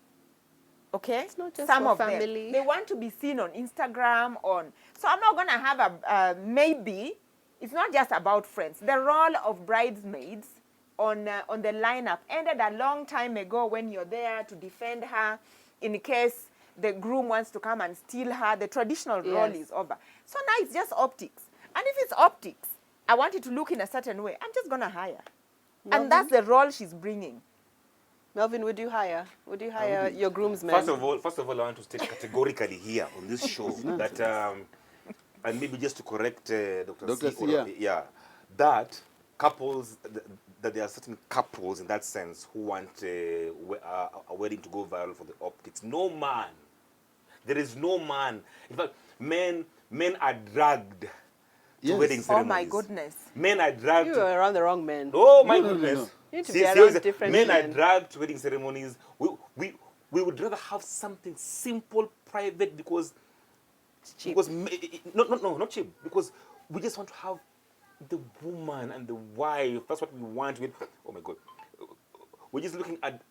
Okay? It's not just some for of family. them. They want to be seen on Instagram, so I'm not going to have maybe, it's not just about friends. The role of bridesmaids on the lineup ended a long time ago when you're there to defend her in case the groom wants to come and steal her. The traditional role is over. So now it's just optics. And if it's optics, I want it to look in a certain way, I'm just going to hire. Melvin? And that's the role she's bringing. Melvin, would you hire? Would you hire your groomsmen? First of all, I want to state categorically here on this show that, and maybe just to correct Dr. C, that couples, that there are certain couples in that sense who want a wedding to go viral for the optics. No man. There is no man. In fact, men are dragged to wedding ceremonies. Oh my goodness. Men are dragged. You are around the wrong men. Oh my goodness. No. You need to be around different men men. are dragged to wedding ceremonies. We would rather have something simple, private, because cheap. Not cheap, because we just want to have the woman and the wife. That's what we want. Oh my God. We're just looking at,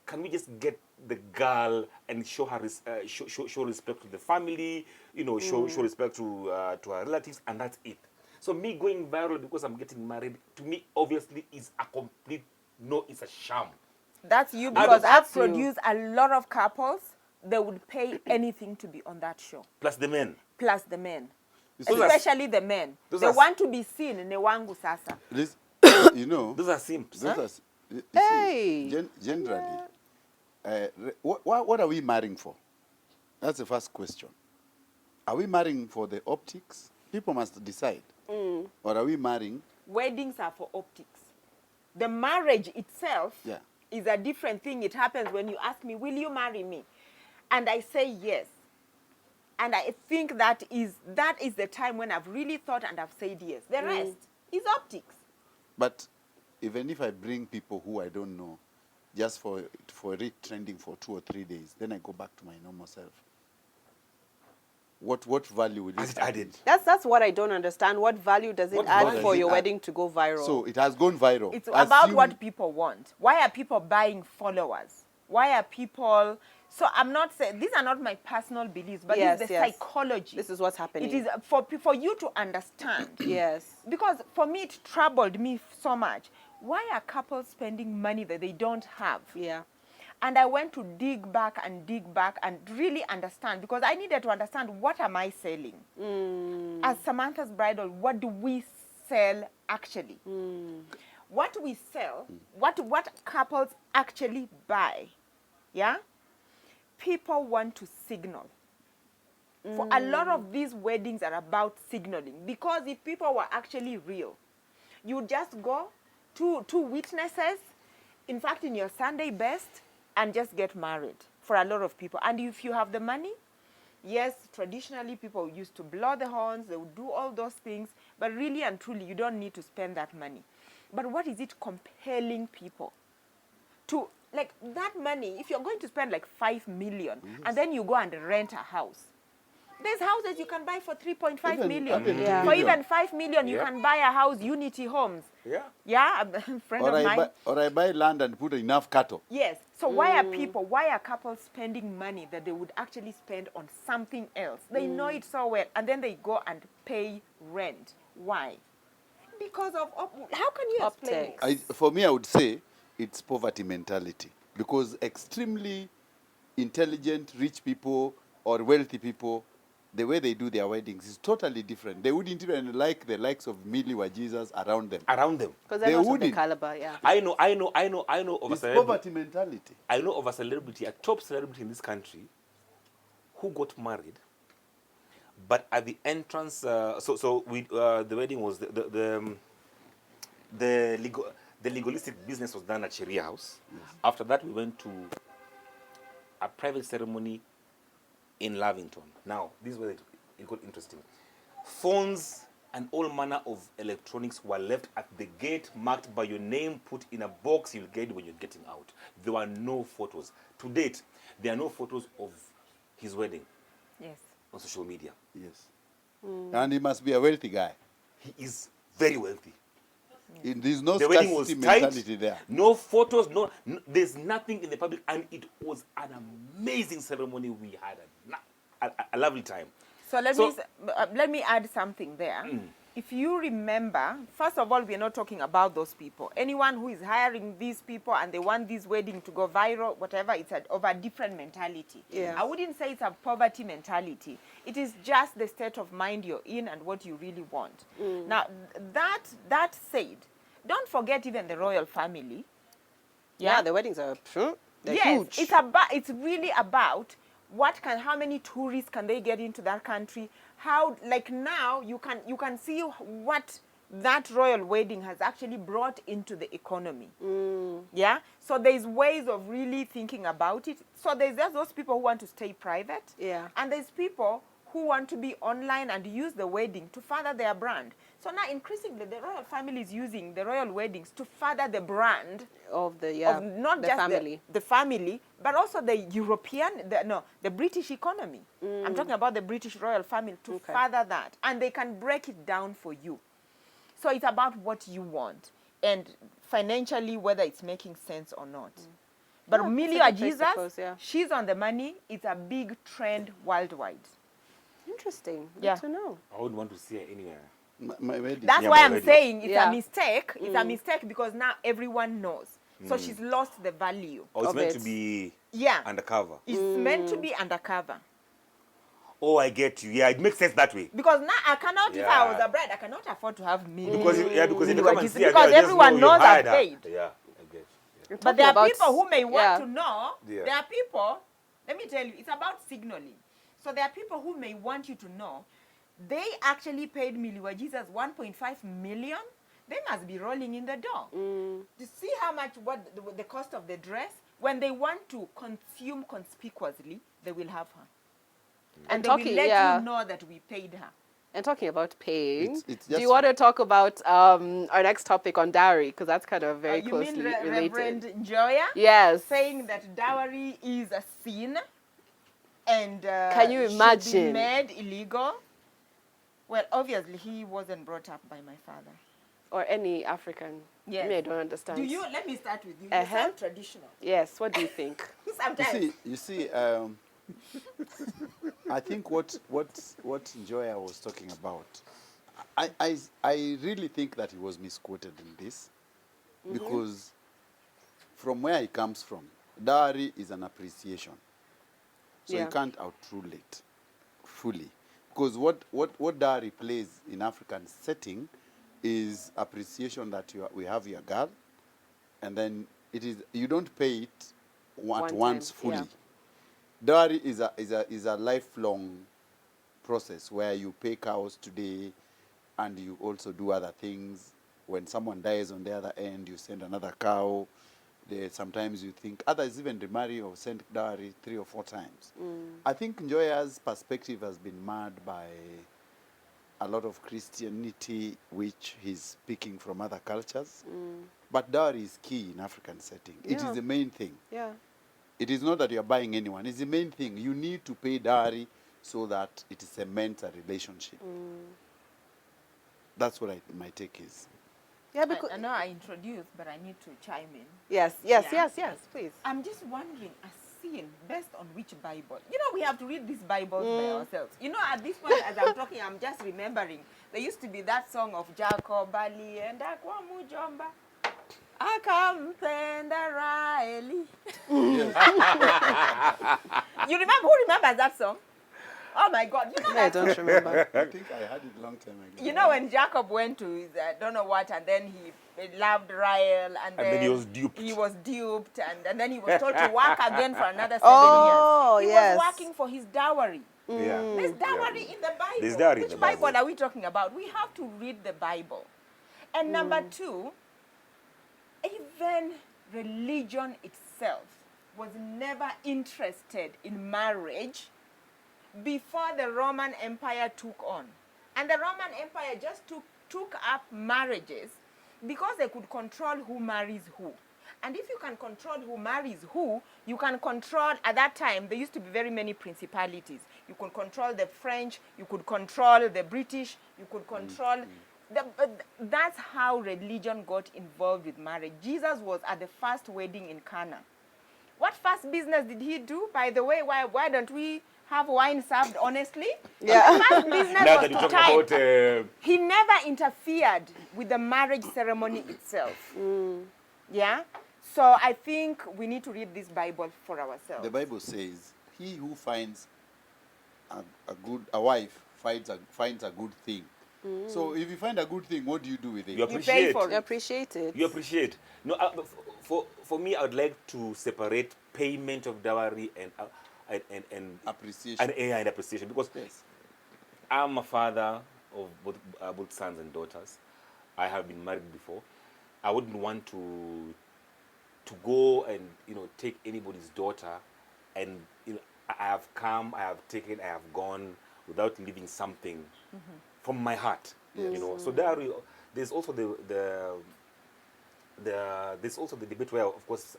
can we just get the girl and show her show respect to the family, show respect to her relatives, and that's it. So me going viral because I'm getting married, to me, obviously, is a complete it's a sham. That's you, because I've produced a lot of couples. They would pay anything to be on that show. Plus the men. Especially the men. They want to be seen in Newangu Sasa. You know, Those are simps. those Huh? are, you Hey. see, generally, what are we marrying for? That's the first question. Are we marrying for the optics? People must decide. Or are we marrying? Weddings are for optics. The marriage itself Yeah. is a different thing. It happens when you ask me, will you marry me? And I say yes. And I think that is the time when I've really thought and I've said yes. The rest is optics. But even if I bring people who I don't know, just for it trending for 2 or 3 days, then I go back to my normal self. What value would Has it it added? That's what I don't understand. What value does it What add value for does it your add? wedding to go viral? So it has gone viral. It's As about you- what people want. Why are people buying followers? Why are people... So I'm not saying... These are not my personal beliefs, but Yes, this is the yes. psychology. This is what's happening. It is for you to understand. Yes. Because for me, it troubled me so much. Why are couples spending money that they don't have? Yeah. And I went to dig back and really understand, because I needed to understand, what am I selling? As Samantha's Bridal, what do we sell actually? What we sell, what couples actually buy, yeah? People want to signal. For a lot of these weddings are about signaling, because if people were actually real, you just go two witnesses, in fact in your Sunday best, and just get married for a lot of people. And if you have the money, yes, traditionally people used to blow the horns, they would do all those things, but really and truly you don't need to spend that money. But what is it compelling people to, like, that money? If you're going to spend like 5 million and then you go and rent a house, there's houses you can buy for 3.5 Even- million. even 2 For million. even 5 million, you Yeah. can buy a house, Unity Homes. Yeah. Yeah, a friend Or of mine. I buy land and put enough cattle. Yes. So why are couples spending money that they would actually spend on something else? They know it so well, and then they go and pay rent. Why? Because of how can you explain it? Optics. For me, I would say it's poverty mentality, because extremely intelligent, rich people or wealthy people, the way they do their weddings is totally different. They wouldn't even like the likes of Millie or Jesus around them. Around them. Because They they're not of the wouldn't. caliber, yeah. I know of a It's celebrity. poverty mentality. I know of a celebrity, a top celebrity in this country, who got married, but at the entrance, the wedding was the legalistic business was done at Sharia House. Yes. After that, we went to a private ceremony in Lavington. Now, this is where it got interesting. Phones and all manner of electronics were left at the gate, marked by your name, put in a box you'll get when you're getting out. There were no photos. To date, there are no photos of his wedding Yes. on social media. Yes. And he must be a wealthy guy. He is very wealthy. There's no The wedding was scarcity tight. mentality there. No photos, there's nothing in the public, and it was an amazing ceremony. We had a lovely time. So let me add something there. If you remember, first of all, we're not talking about those people. Anyone who is hiring these people and they want this wedding to go viral, whatever, it's of a different mentality. Yeah. I wouldn't say it's a poverty mentality. It is just the state of mind you're in and what you really want. Now, that said, don't forget even the royal family. Yeah, the weddings are they're Yes, huge. it's really about how many tourists can they get into that country? How, like, now you can see what that royal wedding has actually brought into the economy. Yeah, so there's ways of really thinking about it. So there's just those people who want to stay private. Yeah. And there's people who want to be online and use the wedding to further their brand. So now increasingly the royal family is using the royal weddings to further the brand of the of not the just family. the family, but also the the British economy. I'm talking about the British royal family to Okay. further that. And they can break it down for you. So it's about what you want and financially whether it's making sense or not. But Yeah, Millie it's a or good place to Jesus, pose, yeah. she's on the money. It's a big trend worldwide. Interesting. Good Yeah. to know. I wouldn't want to see her anywhere. My wedding. That's Yeah, why but I'm already. saying it's Yeah. a mistake. It's a mistake because now everyone knows. So she's lost the value. Or it's Of meant it. to be Yeah. undercover. It's meant to be undercover. Oh, I get you. Yeah, it makes sense that way. Because now I cannot, if I was Yeah. a bride, I cannot afford to have me. Because if you come and see her, because they'll just everyone know you've knows I've hired her. paid. Yeah, I get you. You're But talking there are about- people who may want yeah. to know. Yeah. There are people, let me tell you, it's about signaling. So there are people who may want you to know they actually paid Miliwa Jesus 1.5 million. They must be rolling in the door. To see how much, what the cost of the dress, when they want to consume conspicuously, they will have her. And they will let you know that we paid her. And talking about paying, It's do you just- want to talk about our next topic on dowry? Because that's kind of very You closely mean related. Reverend Joya? Yes. Saying that dowry is a sin and Can you should imagine? be made illegal. Well, obviously, he wasn't brought up by my father. Or any African. Yes. Me, I don't understand. Do you? Let me start with you. You Uh-huh. sound traditional. Yes, what do you think? Sometimes. You see, I think what Joya was talking about, I really think that he was misquoted in this, because from where he comes from, dowry is an appreciation, so Yeah. you can't outrule it fully, because what dowry plays in African setting is appreciation that we have your girl, and then you don't pay it at once fully. yeah. Dowry is a lifelong process where you pay cows today, and you also do other things. When someone dies on the other end, you send another cow. Sometimes you think others even remarry or send dowry 3 or 4 times. I think Njoya's perspective has been marred by a lot of Christianity, which he's picking from other cultures. But dowry is key in African setting. It Yeah. is the main thing. Yeah. It is not that you're buying anyone. It's the main thing. You need to pay dowry so that it cements a relationship. That's what my take is. Yeah, because I know I introduced, but I need to chime in. yes, Yeah. please. I'm just wondering, a sin based on which Bible? You know, we have to read these Bibles by ourselves. You know, at this point, as I'm talking, I'm just remembering. There used to be that song of Jacob, Ali, and Akwamu Jomba. Akampenda Riley. You remember? Who remembers that song? Oh my God! You know I that don't remember. I think I had it a long time ago. You know when Jacob went to his, don't know what, and then he loved Rahel, and then he was duped. He was duped, and then he was told to work again for another 7 Oh, years. He yes. was working for his dowry. Yeah. There's dowry in the Bible. There's dowry in Which the Bible Bible. are we talking about? We have to read the Bible. And number 2, even religion itself was never interested in marriage before the Roman Empire took on. And the Roman Empire just took up marriages because they could control who marries who. And if you can control who marries who, you can control, at that time, there used to be very many principalities. You could control the French, you could control the British, you could control... That's how religion got involved with marriage. Jesus was at the first wedding in Cana. What first business did he do? By the way, why don't we have wine served honestly? Yeah. The first business Now was that to you're tithe. talking about He never interfered with the marriage ceremony itself. Yeah? So I think we need to read this Bible for ourselves. The Bible says, "He who finds a wife finds a good thing." So if you find a good thing, what do you do with it? you pay appreciate. for You appreciate it. You appreciate. No, for me, I would like to separate payment of dowry and Appreciation. and appreciation, because Yes. I'm a father of both sons and daughters. I have been married before. I wouldn't want to go and take anybody's daughter, and I have come, I have taken, I have gone without leaving something from my heart. So dowry. There's also there's also the debate where, of course,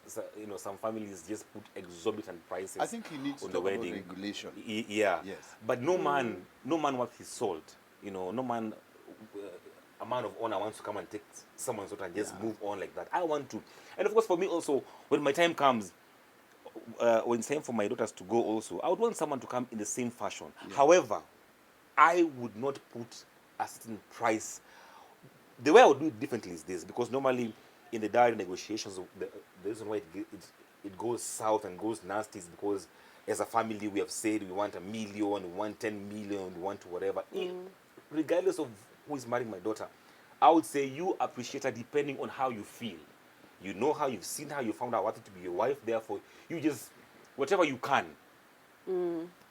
some families just put exorbitant prices. I think he needs to on the talk about wedding. regulation. Yeah. Yes. But no man worth his salt. No man, a man of honor wants to come and take someone's daughter and just move on like that. I want to, and of course for me also, when my time comes, when it's time for my daughters to go also, I would want someone to come in the same fashion. Yeah. However, I would not put a certain price. The way I would do it differently is this, because normally in the dowry negotiations, the reason why it goes south and goes nasty is because as a family, we have said we want 1 million, we want 10 million, we want whatever. Regardless of who is marrying my daughter, I would say you appreciate her depending on how you feel. You know how you've seen her, you found out what to be your wife, therefore you just, whatever you can.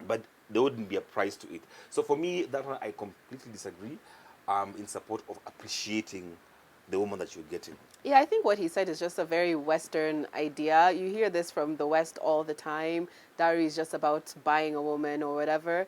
But there wouldn't be a price to it. So for me, that one I completely disagree. In support of appreciating the woman that you're getting. Yeah, I think what he said is just a very Western idea. You hear this from the West all the time. Dowry is just about buying a woman or whatever.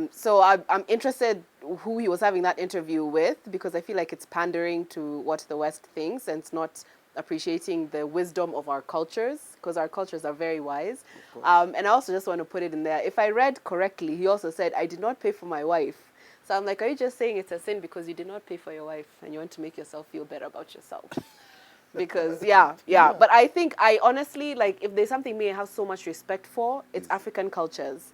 So I'm interested who he was having that interview with, because I feel like it's pandering to what the West thinks, and it's not appreciating the wisdom of our cultures, because our cultures are very wise. And I also just want to put it in there. If I read correctly, he also said, I did not pay for my wife. So I'm like, are you just saying it's a sin because you did not pay for your wife and you want to make yourself feel better about yourself? Because, yeah. But I think I honestly, like, if there's something me I have so much respect for, it's African cultures.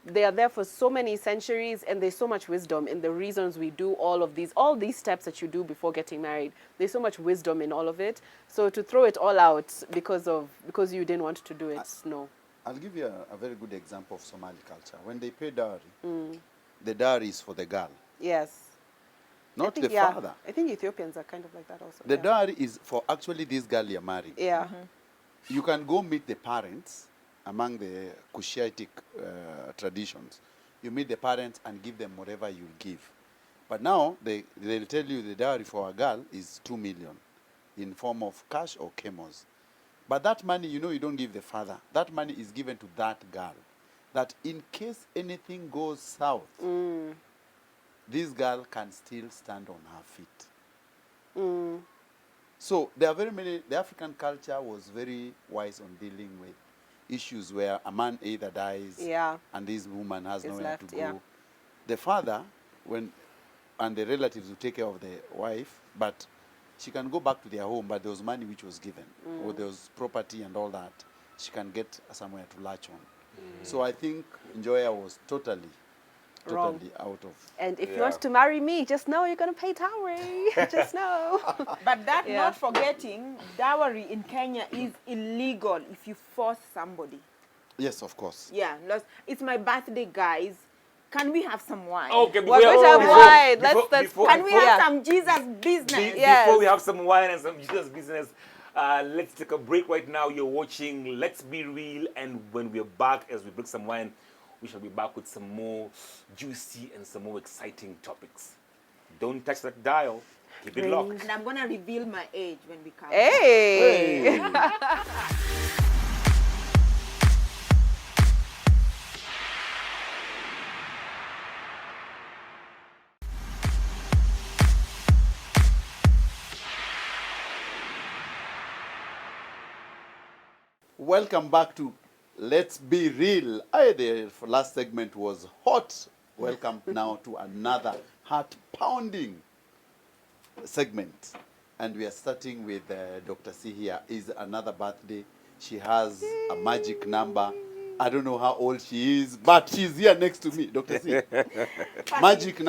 They are there for so many centuries, and there's so much wisdom in the reasons we do all these steps that you do before getting married. There's so much wisdom in all of it. So to throw it all out because you didn't want to do it, no. I'll give you a very good example of Somali culture. When they pay dowry, the dowry is for the girl, Yes. not I think, the father. I think Ethiopians are kind of like that also. The dowry is for actually this girl you're marrying. Yeah. You can go meet the parents among the Cushitic traditions. You meet the parents and give them whatever you give. But now they'll tell you the dowry for a girl is 2 million in form of cash or chemos. But that money, you don't give the father. That money is given to that girl. That in case anything goes south, this girl can still stand on her feet. So there are very many, the African culture was very wise on dealing with issues where a man either dies and this woman has nowhere to go. Yeah. The father, and the relatives will take care of the wife, but she can go back to their home, but there was money which was given, or there was property and all that. She can get somewhere to latch on. So I think Njoya was totally Wrong. out of... And if you want to marry me, just know you're going to pay dowry. Just know. But that, not forgetting, dowry in Kenya is illegal if you force somebody. Yes, of course. Yeah, it's my birthday, guys. Can we have some wine? Okay, What wine? Can we have some Jesus business? Before we have some wine and some Jesus business, let's take a break right now. You're watching Let's Be Real, and when we're back, as we break some wine, we shall be back with some more juicy and some more exciting topics. Don't touch that dial. Keep it locked. And I'm going to reveal my age when we come. Hey! Welcome back to Let's Be Real. The last segment was hot. Welcome now to another heart-pounding segment. And we are starting with Dr. C here. Is another birthday. She has a magic number. I don't know how old she is, but she's here next to me, Dr. C. Magic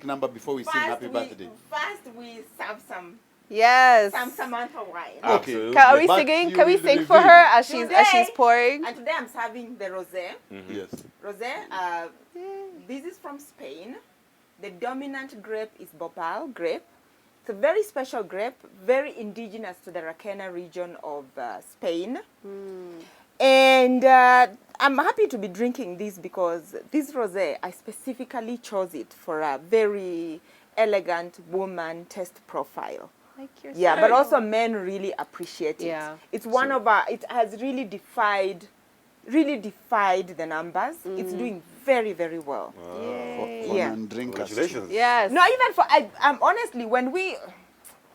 number before we sing happy birthday. First, we serve some Samantha wine. Okay. Can we sing for her as she's pouring? And today I'm serving the rosé. Yes. Rosé, this is from Spain. The dominant grape is Bopal grape. It's a very special grape, very indigenous to the Rakena region of Spain. And I'm happy to be drinking this because this rosé, I specifically chose it for a very elegant woman taste profile. Yeah, but also men really appreciate it. Yeah. It's one of our, it has really defied the numbers. It's doing very, very well. For non-drinkers. Congratulations. Yes. No, even for, I'm honestly,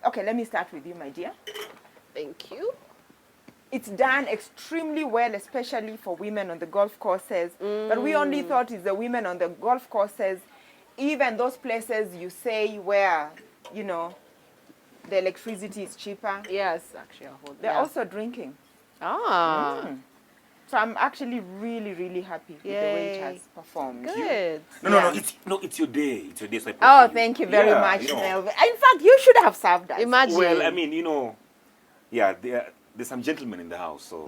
okay, let me start with you, my dear. Thank you. It's done extremely well, especially for women on the golf courses. But we only thought it's the women on the golf courses, even those places you say where, the electricity is cheaper. Yes, actually, They're also drinking. So I'm actually really, really happy with the way it has performed. Good. It's your day. It's your day. So Thank you very much, Melvin. In fact, you should have served us. Imagine. Well, I mean, there's some gentlemen in the house, so.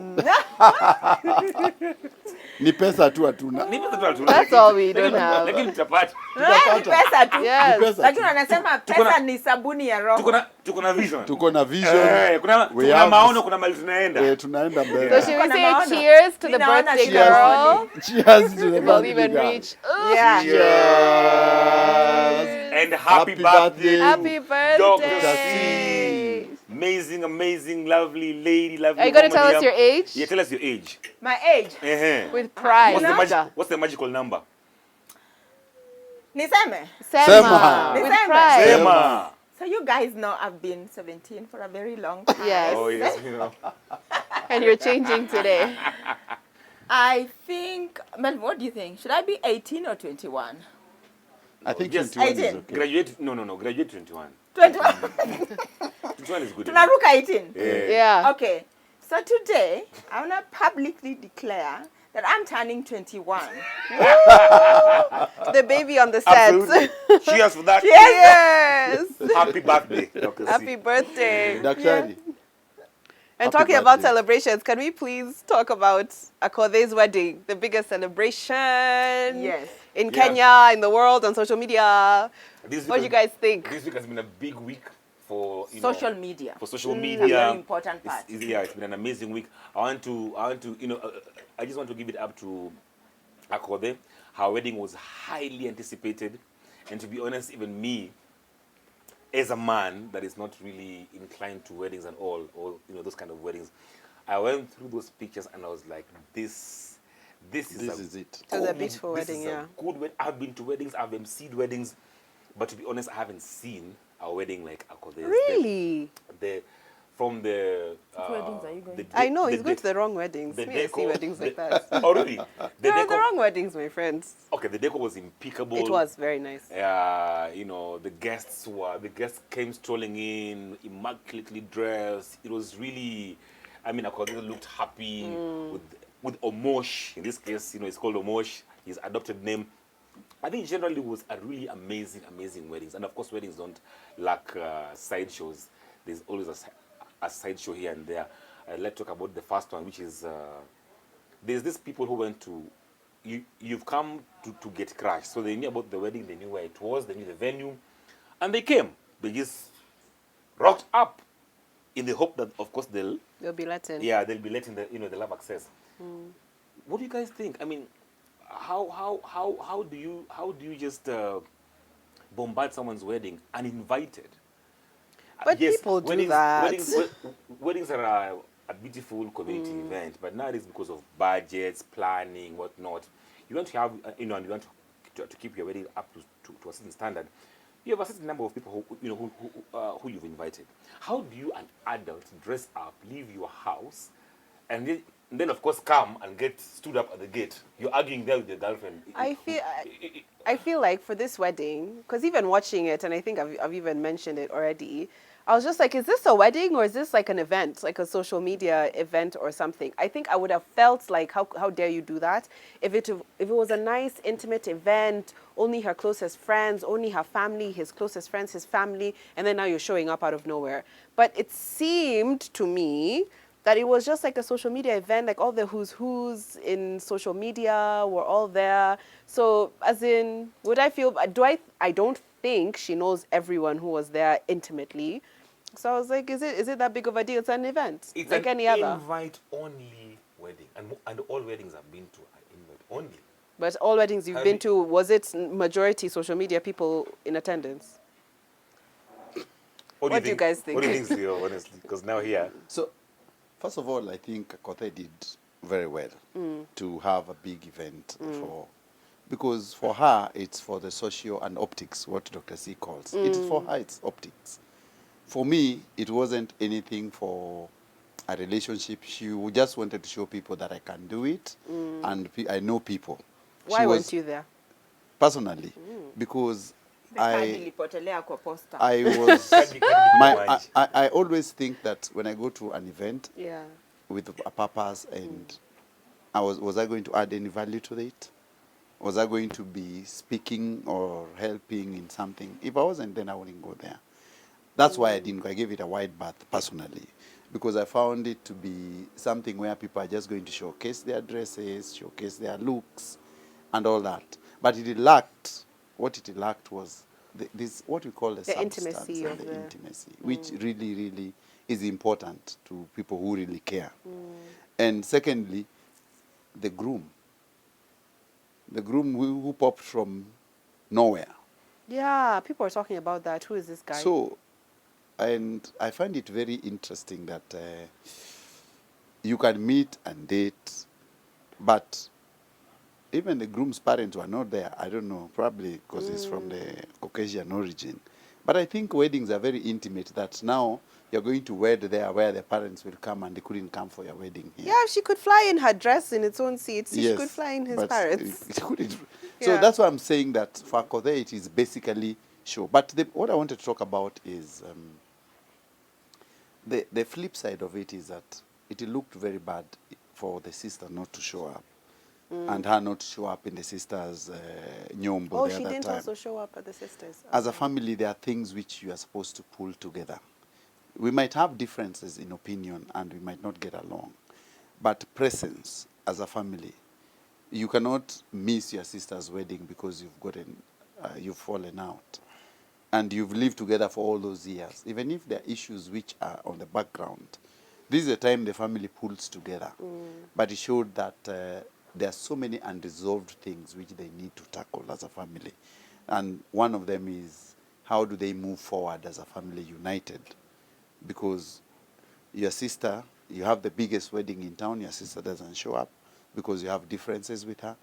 Ni pesa tu hatuna. That's all we don't have. Lakini tutapata. Ni pesa tu. Yes. Ni pesa Lakini tu. wanasema pesa ni sabuni ya roho. Tuko na vision. Tuko na vision. Kuna maono, kuna mali tunaenda. Tunaenda So mbele. should we say cheers to the birthday girl? Cheers to the We'll birthday even girl. reach. Yeah. Cheers. And happy birthday. Happy Dr. birthday. Amazing, amazing, lovely lady, lovely. Are you going to tell woman us here. your age? Yeah, tell us your age. My age. With pride. What's the magical number? Niseme. Sema. With Niseme. pride. Sema. So you guys know I've been 17 for a very long time. Yes. Oh yes, you know. And you're changing today. I think, Mel, what do you think? Should I be 18 or 21? I think Yes. 21 is 18. okay. Graduate? No. Graduate 21. 21. 21 is good. Tunaruka 18. Yeah. Okay. So today, I want to publicly declare that I'm turning 21. The baby on the set. Absolutely. Cheers for that. Yes. Happy birthday, Dr. C. Happy birthday. Daktari. And Happy talking about birthday. celebrations, can we please talk about Akothee's wedding, the biggest celebration Yes. in Yeah. Kenya, in the world, on social media? This What do you guys think? This week has been a big week for Social media. For social A media, very important part. It's been an amazing week. I want to, I just want to give it up to Akothee. Her wedding was highly anticipated, and to be honest, even me, as a man that is not really inclined to weddings and all, or those kind of weddings, I went through those pictures and I was like, this is it. It was a beautiful this wedding, is a yeah. good wedding. I've been to weddings, I've emceed weddings, but to be honest, I haven't seen a wedding like Akothee's. Really? From the Which weddings are you going to? I know, he's going to the wrong weddings. the Me, I see deco- weddings like that. Oh really? They are the wrong weddings, my friends. Okay, the decor was impeccable. It was very nice. The guests came strolling in, immaculately dressed. It was really, Akothee looked happy with Omosh. In this case, it's called Omosh, his adopted name. I think generally it was a really amazing weddings. And of course, weddings don't lack sideshows. There's always a sideshow here and there. Let's talk about the first one, which is there's these people who went to, you've come to get crashed. So they knew about the wedding, they knew where it was, they knew the venue, and they came. They just rocked up in the hope that, of course, they'll be let in. Yeah, they'll be letting they'll have access. What do you guys think? How do you just bombard someone's wedding uninvited? But people do that. Weddings are a beautiful community event, but nowadays because of budgets, planning, whatnot, you want to have, and you want to keep your wedding up to a certain standard. You have a certain number of people who you've invited. How do you, an adult, dress up, leave your house, and then of course come and get stood up at the gate? You're arguing there with your girlfriend. I feel like for this wedding, because even watching it, and I think I've even mentioned it already, I was just like, is this a wedding or is this like an event, like a social media event or something? I think I would have felt like, how dare you do that? If it was a nice, intimate event, only her closest friends, only her family, his closest friends, his family, and then now you're showing up out of nowhere. But it seemed to me that it was just like a social media event, like all the who's in social media were all there. So as in, I don't think she knows everyone who was there intimately. So I was like, is it that big of a deal? It's an event, It's like an any other. invite-only wedding, and all weddings I've been to are invite-only. But all weddings you've been to, was it majority social media people in attendance? What do you guys think? What do you think, Theo, honestly? Because now here... So, first of all, I think Akothee did very well to have a big event because for her, it's for the socio and optics, what Dr. C calls. It is for her, it's optics. For me, it wasn't anything for a relationship. She just wanted to show people that I can do it, and I know people. Why weren't you there? Personally, because I always think that when I go to an event with a purpose, and was I going to add any value to it? Was I going to be speaking or helping in something? If I wasn't, then I wouldn't go there. That's why I gave it a wide berth personally, because I found it to be something where people are just going to showcase their dresses, showcase their looks, and all that. But what it lacked was this, what we call the substance intimacy and of the the intimacy, which really, really is important to people who really care. And secondly, the groom. The groom who popped from nowhere. Yeah, people are talking about that. Who is this guy? So, and I find it very interesting that you can meet and date, but even the groom's parents were not there. I don't know, probably because he's from the Caucasian origin. But I think weddings are very intimate, that now you're going to wed there where the parents will come and they couldn't come for your wedding here. Yeah, she could fly in her dress in its own seat. She Yes, could fly in his but parents. it couldn't. Yeah. So that's why I'm saying that for Akothee it is basically show. But what I wanted to talk about is the flip side of it is that it looked very bad for the sister not to show up. And her not to show up in the sister's nyombo Oh, the she other didn't time. also show up at the sisters. As a family, there are things which you are supposed to pull together. We might have differences in opinion and we might not get along. But presence as a family, you cannot miss your sister's wedding because you've fallen out. And you've lived together for all those years. Even if there are issues which are on the background, this is the time the family pulls together. But it showed that there are so many unresolved things which they need to tackle as a family. And one of them is, how do they move forward as a family united? Because your sister, you have the biggest wedding in town, your sister doesn't show up because you have differences with her.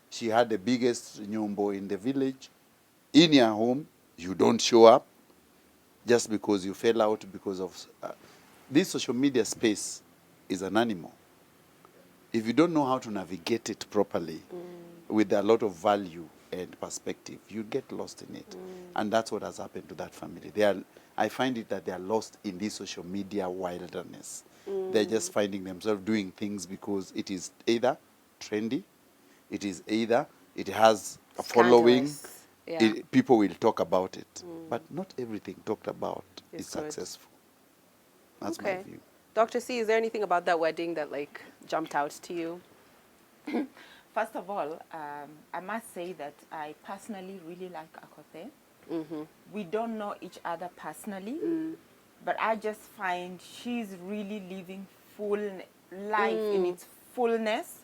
She had the biggest nyombo in the village. In your home, you don't show up just because you fell out because of... this social media space is an animal. If you don't know how to navigate it properly with a lot of value and perspective, you get lost in it. And that's what has happened to that family. I find it that they are lost in this social media wilderness. They're just finding themselves doing things because it is either trendy, it is either it has a following, Scandalous. Yeah. people will talk about it. But not everything talked about is It's good. successful. That's my view. Dr. C, is there anything about that wedding that like jumped out to you? First of all, I must say that I personally really like Akothee. We don't know each other personally, but I just find she's really living full life in its fullness.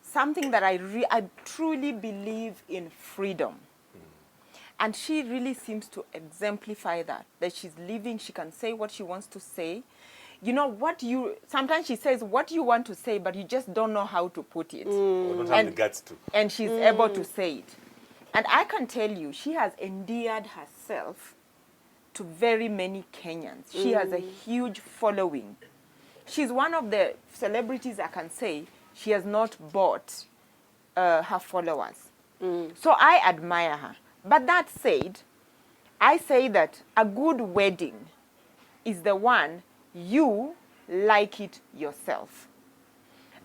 Something that I truly believe in freedom. And she really seems to exemplify that she's living, she can say what she wants to say. You know, sometimes she says what you want to say, but you just don't know how to put it. Or don't have the guts to. And she's able to say it. And I can tell you, she has endeared herself to very many Kenyans. She has a huge following. She's one of the celebrities I can say she has not bought her followers. So I admire her. But that said, I say that a good wedding is the one you like it yourself.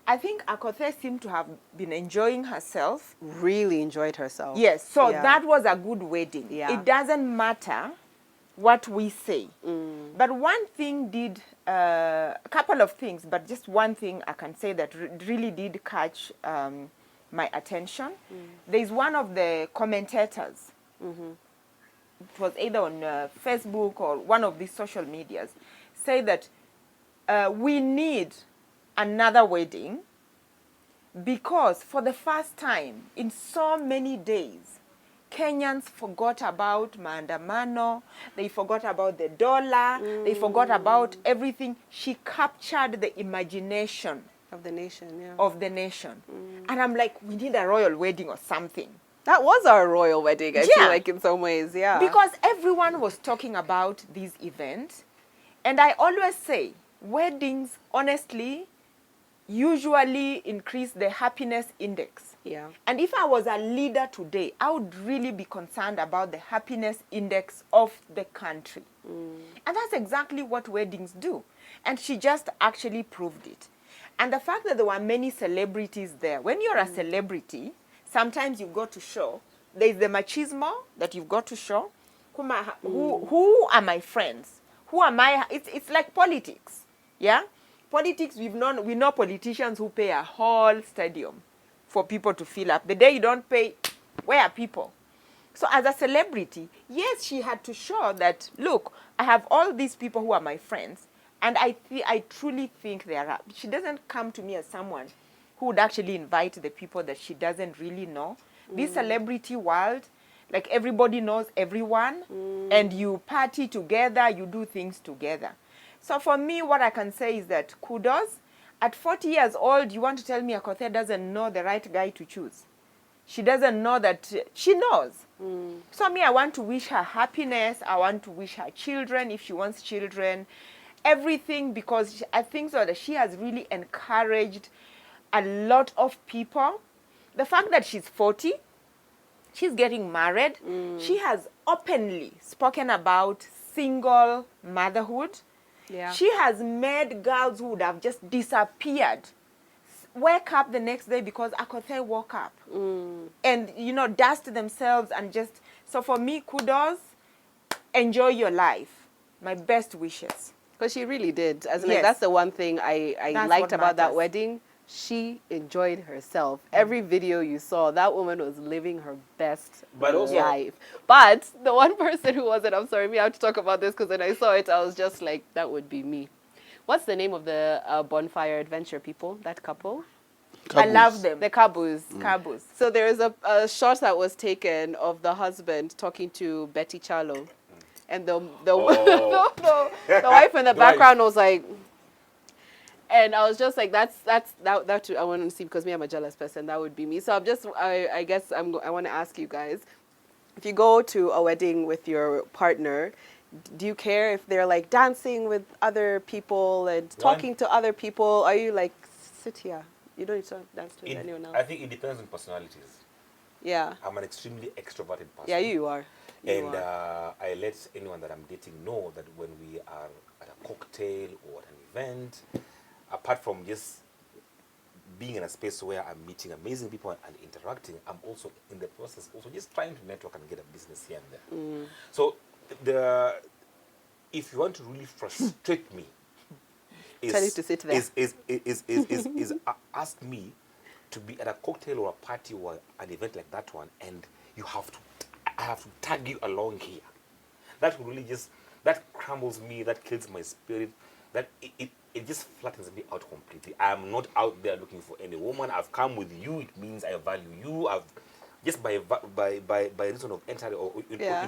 I think Akothee seemed to have been enjoying herself. Really enjoyed herself. Yes, so Yeah. that was a good wedding. Yeah. It doesn't matter what we say. But one thing a couple of things, but just one thing I can say that really did catch my attention. There's one of the commentators. It was either on Facebook or one of these social medias, say that we need another wedding because for the first time in so many days, Kenyans forgot about maandamano, they forgot about the dollar, they forgot about everything. She captured the imagination Of the nation, yeah. of the nation. And I'm like, we need a royal wedding or something. That was our royal wedding, I feel like, in some ways, yeah. Because everyone was talking about this event. And I always say, weddings, honestly, usually increase the happiness index. Yeah. And if I was a leader today, I would really be concerned about the happiness index of the country. And that's exactly what weddings do. And she just actually proved it. And the fact that there were many celebrities there. When you're a celebrity, sometimes you've got to show. There's the machismo that you've got to show. who are my friends? Who am I? It's like politics, yeah. Politics, we know politicians who pay a whole stadium for people to fill up. The day you don't pay, where are people? So as a celebrity, yes, she had to show that, look, I have all these people who are my friends, and I truly think they are. She doesn't come to me as someone who would actually invite the people that she doesn't really know. This celebrity world, like everybody knows everyone, and you party together, you do things together. So for me, what I can say is that kudos. At 40 years old, you want to tell me Akothee doesn't know the right guy to choose? She doesn't know that she knows. So me, I want to wish her happiness. I want to wish her children, if she wants children, everything, because I think so that she has really encouraged a lot of people. The fact that she's 40, she's getting married. She has openly spoken about single motherhood. Yeah. She has made girls who would have just disappeared wake up the next day because Akothee woke up and, you know, dust themselves and just... So for me, kudos, enjoy your life. My best wishes. Because she really did. As in, Yes. like, that's the one thing I That's liked what about that matters. wedding. She enjoyed herself. Every video you saw, that woman was living her best But also- life. But the one person who wasn't, I'm sorry, me, I have to talk about this because when I saw it, I was just like, that would be me. What's the name of the bonfire adventure people, that couple? I love them. The Kabus. Kabus. So there is a shot that was taken of the husband talking to Betty Charlo. And the the wife in the background was like... And I was just like, that I want to see, because me, I'm a jealous person. That would be me. So I guess I want to ask you guys, if you go to a wedding with your partner, do you care if they're like dancing with other people and talking to other people? Are you like, sit here? You don't need to dance to anyone else. I think it depends on personalities. Yeah. I'm an extremely extroverted person. Yeah, you are. And I let anyone that I'm dating know that when we are at a cocktail or at an event, apart from just being in a space where I'm meeting amazing people and interacting, I'm also in the process also just trying to network and get a business here and there. So if you want to really frustrate me, Tell you to sit there. Ask me to be at a cocktail or a party or an event like that one, and I have to tag you along here. That will really that crumbles me, that kills my spirit, that it just flattens me out completely. I'm not out there looking for any woman. I've come with you. It means I value you. Just by reason of entering or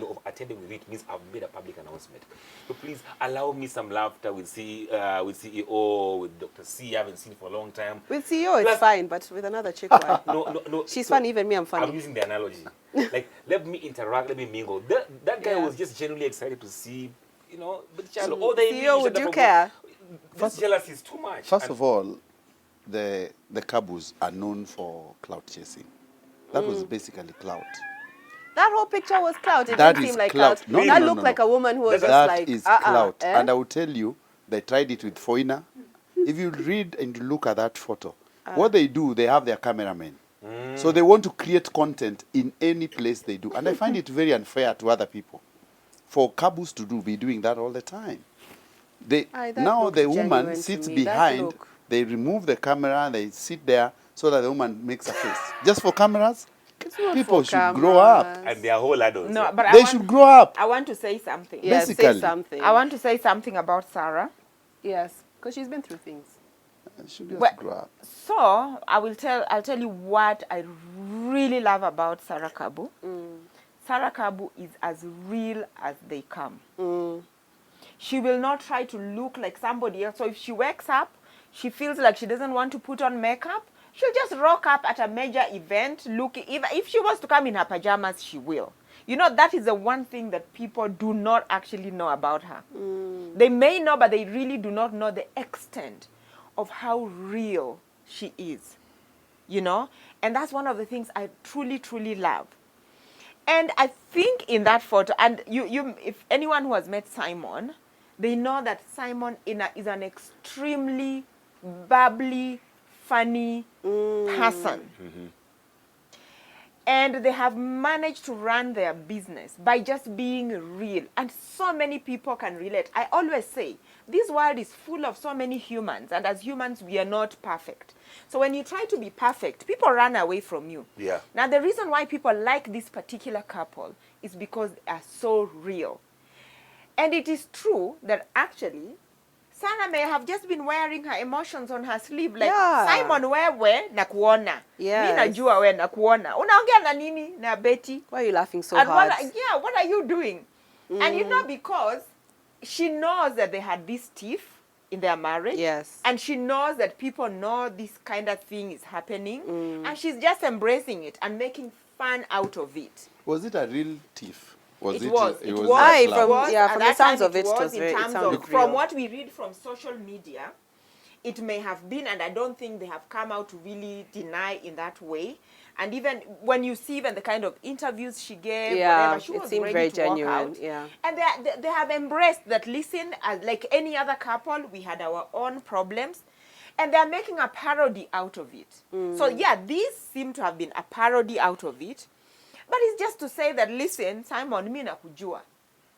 of attending with it means I've made a public announcement. So please allow me some laughter with CEO, with Dr. C. I haven't seen for a long time. With CEO, it's fine, but with another chick, why? No. She's funny, even me, I'm funny. I'm using the analogy. Like, let me interact, let me mingle. That guy was just genuinely excited to see, but CEO, would you care? This jealousy is too much. First of all, the Kabus are known for clout chasing. That was basically clout. That whole picture was clout. It That didn't is seem like clout. clout. No, That no, looked no. like a woman who was just That like, is clout. eh? And I will tell you, they tried it with Foina. If you read and look at that photo, what they do, they have their cameramen. So they want to create content in any place they do. And I find it very unfair to other people. For Kabus to be doing that all the time. Now looks the woman genuine to sits me. That behind, look. they remove the camera, they sit there so that the woman makes a face. Just for cameras? People should grow up. And they are whole adults. No, yeah. but They should grow up. I want to say something. Yes, Basically. say something. I want to say something about Sarah. Yes, because she's been through things. They should just But- grow up. So I'll tell you what I really love about Sarah Kabu. Sarah Kabu is as real as they come. She will not try to look like somebody else. So if she wakes up, she feels like she doesn't want to put on makeup, she'll just rock up at a major event looking... If she wants to come in her pajamas, she will. That is the one thing that people do not actually know about her. They may know, but they really do not know the extent of how real she is. And that's one of the things I truly, truly love. And I think in that photo, and if anyone who has met Simon, they know that Simon is an extremely bubbly, funny person. And they have managed to run their business by just being real. And so many people can relate. I always say, this world is full of so many humans. And as humans, we are not perfect. So when you try to be perfect, people run away from you. Yeah. Now, the reason why people like this particular couple is because they are so real. And it is true that actually, Sana may have just been wearing her emotions on her sleeve. Like, Yeah. Simon, wewe na kuona. Yes. Mi najua we na kuona. Unaongea na nini na Betty? Why are you laughing so And hard? what are you doing? And you know, because she knows that they had this tiff in their marriage. Yes. And she knows that people know this kind of thing is happening. And she's just embracing it and making fun out of it. Was it a real thief? It was. a Aye, slap? from- yeah, At from the that sounds time of it, it was in very- it terms sounded of, real. from what we read from social media, it may have been, and I don't think they have come out to really deny in that way. And even when you see even the kind of interviews she gave, Yeah, whatever, she it was seemed ready very to walk genuine, out. yeah. And they have embraced that, listen, as like any other couple, we had our own problems. And they're making a parody out of it. So yeah, these seem to have been a parody out of it. But it's just to say that, listen, Simon, mi nakujua.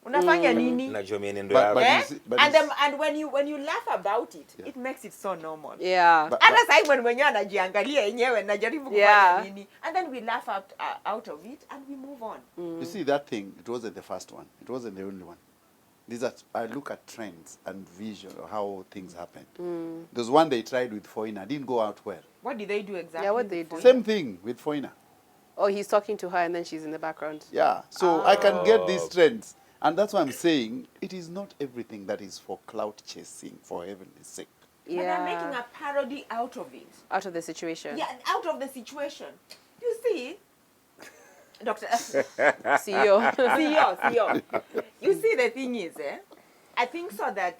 Unafanya nini? Najua mienendo But- yako. but Eh? you see- but And, it's- and when you laugh about it, Yeah. it makes it so normal. Yeah. But- Hata Simon mwenyewe anajiangalia yenyewe najaribu kufanya Yeah. nini. And then we laugh out of it and we move on. You see, that thing, it wasn't the first one. It wasn't the only one. These are, I look at trends and vision of how things happen. There's one they tried with Foina, didn't go out well. What did they do exactly? Yeah, what they do. Same thing with Foina. Oh, he's talking to her and then she's in the background. Yeah, so I can get these trends. And that's why I'm saying it is not everything that is for clout chasing, for heaven's sake. But they're making a parody out of it. Out of the situation. Yeah, out of the situation. You see, Dr. CEO. CEO. You see, the thing is, I think so that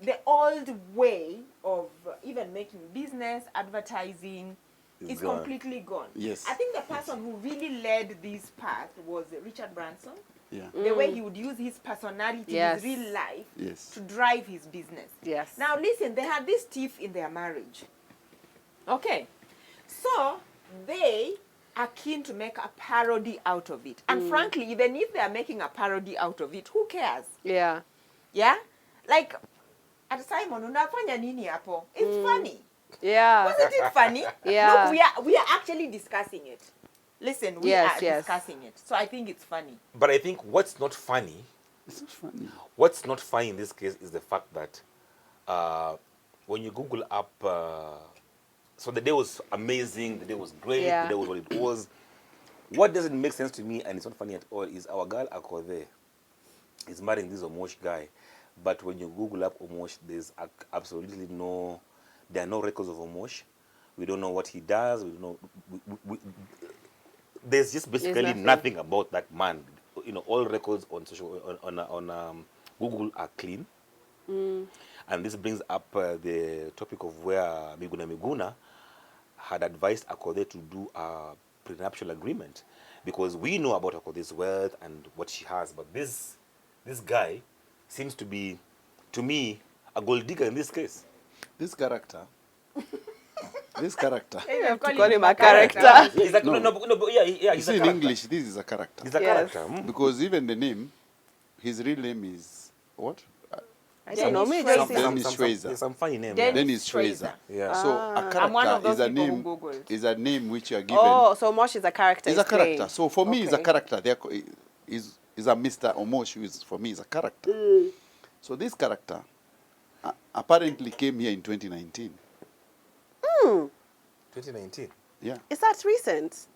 the old way of even making business, advertising, Is is gone. completely gone. Yes. I think the person who really led this path was Richard Branson. Yeah. The way he would use his personality, Yes. his real life, Yes. to drive his business. Yes. Now listen, they had this tiff in their marriage. Okay. So they are keen to make a parody out of it. And frankly, even if they are making a parody out of it, who cares? Yeah. Yeah? Like, at Simon, unafanya nini hapo? It's funny. Yeah. Wasn't it funny? Yeah. Look, we are actually discussing it. Listen, we Yes, are yes. discussing it. So I think it's funny. But I think what's not funny It's not funny. What's not funny in this case is the fact that when you Google up, so the day was amazing, the day was great, Yeah. the day was what it was. What doesn't make sense to me, and it's not funny at all, is our girl Akothee is marrying this Omosh guy. But when you Google up Omosh, there's absolutely no, there are no records of Omosh. We don't know what he does. We don't know. There's just basically nothing about that man. You know, all records on social on Google are clean. And this brings up the topic of where Miguna had advised Akothee to do a prenuptial agreement, because we know about Akothee's wealth and what she has, but this guy seems to be, to me, a gold digger in this case. This character. This character. You have to call him a character. He's like, no, but yeah, You he's see, a in character. English, this is a character. He's a Yes. character. Because even the name, his real name is what? I don't know. Maybe Dennis just say- Dennis Schweizer. There's some funny name. Dennis Dennis Schweizer. Schweizer. Yeah. So a I'm one of character those is a people who name. Googled. Is a name which you are given. Oh, so Mosh is a character. He's a he's playing. character. So for me, he's a Okay. character. Is a Mr. Omosh, who is for me is a character. So this character apparently came here in 2019. 2019. Yeah, Is that recent?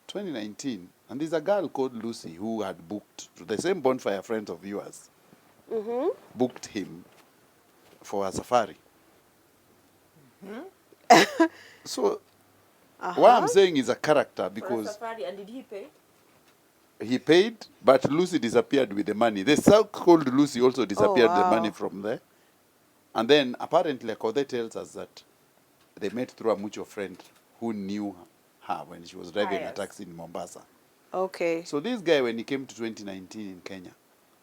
2019. And there's a girl called Lucy who had booked, the same bonfire friends of yours, booked him for a safari. So why I'm saying he's a character For a because safari, and did he pay? he paid, but Lucy disappeared with the money. The so-called Lucy also disappeared the wow. money from there. And then apparently Akothee tells us that they met through a mutual friend who knew her when she was driving a yes. taxi in Mombasa. Okay. So this guy, when he came to 2019 in Kenya,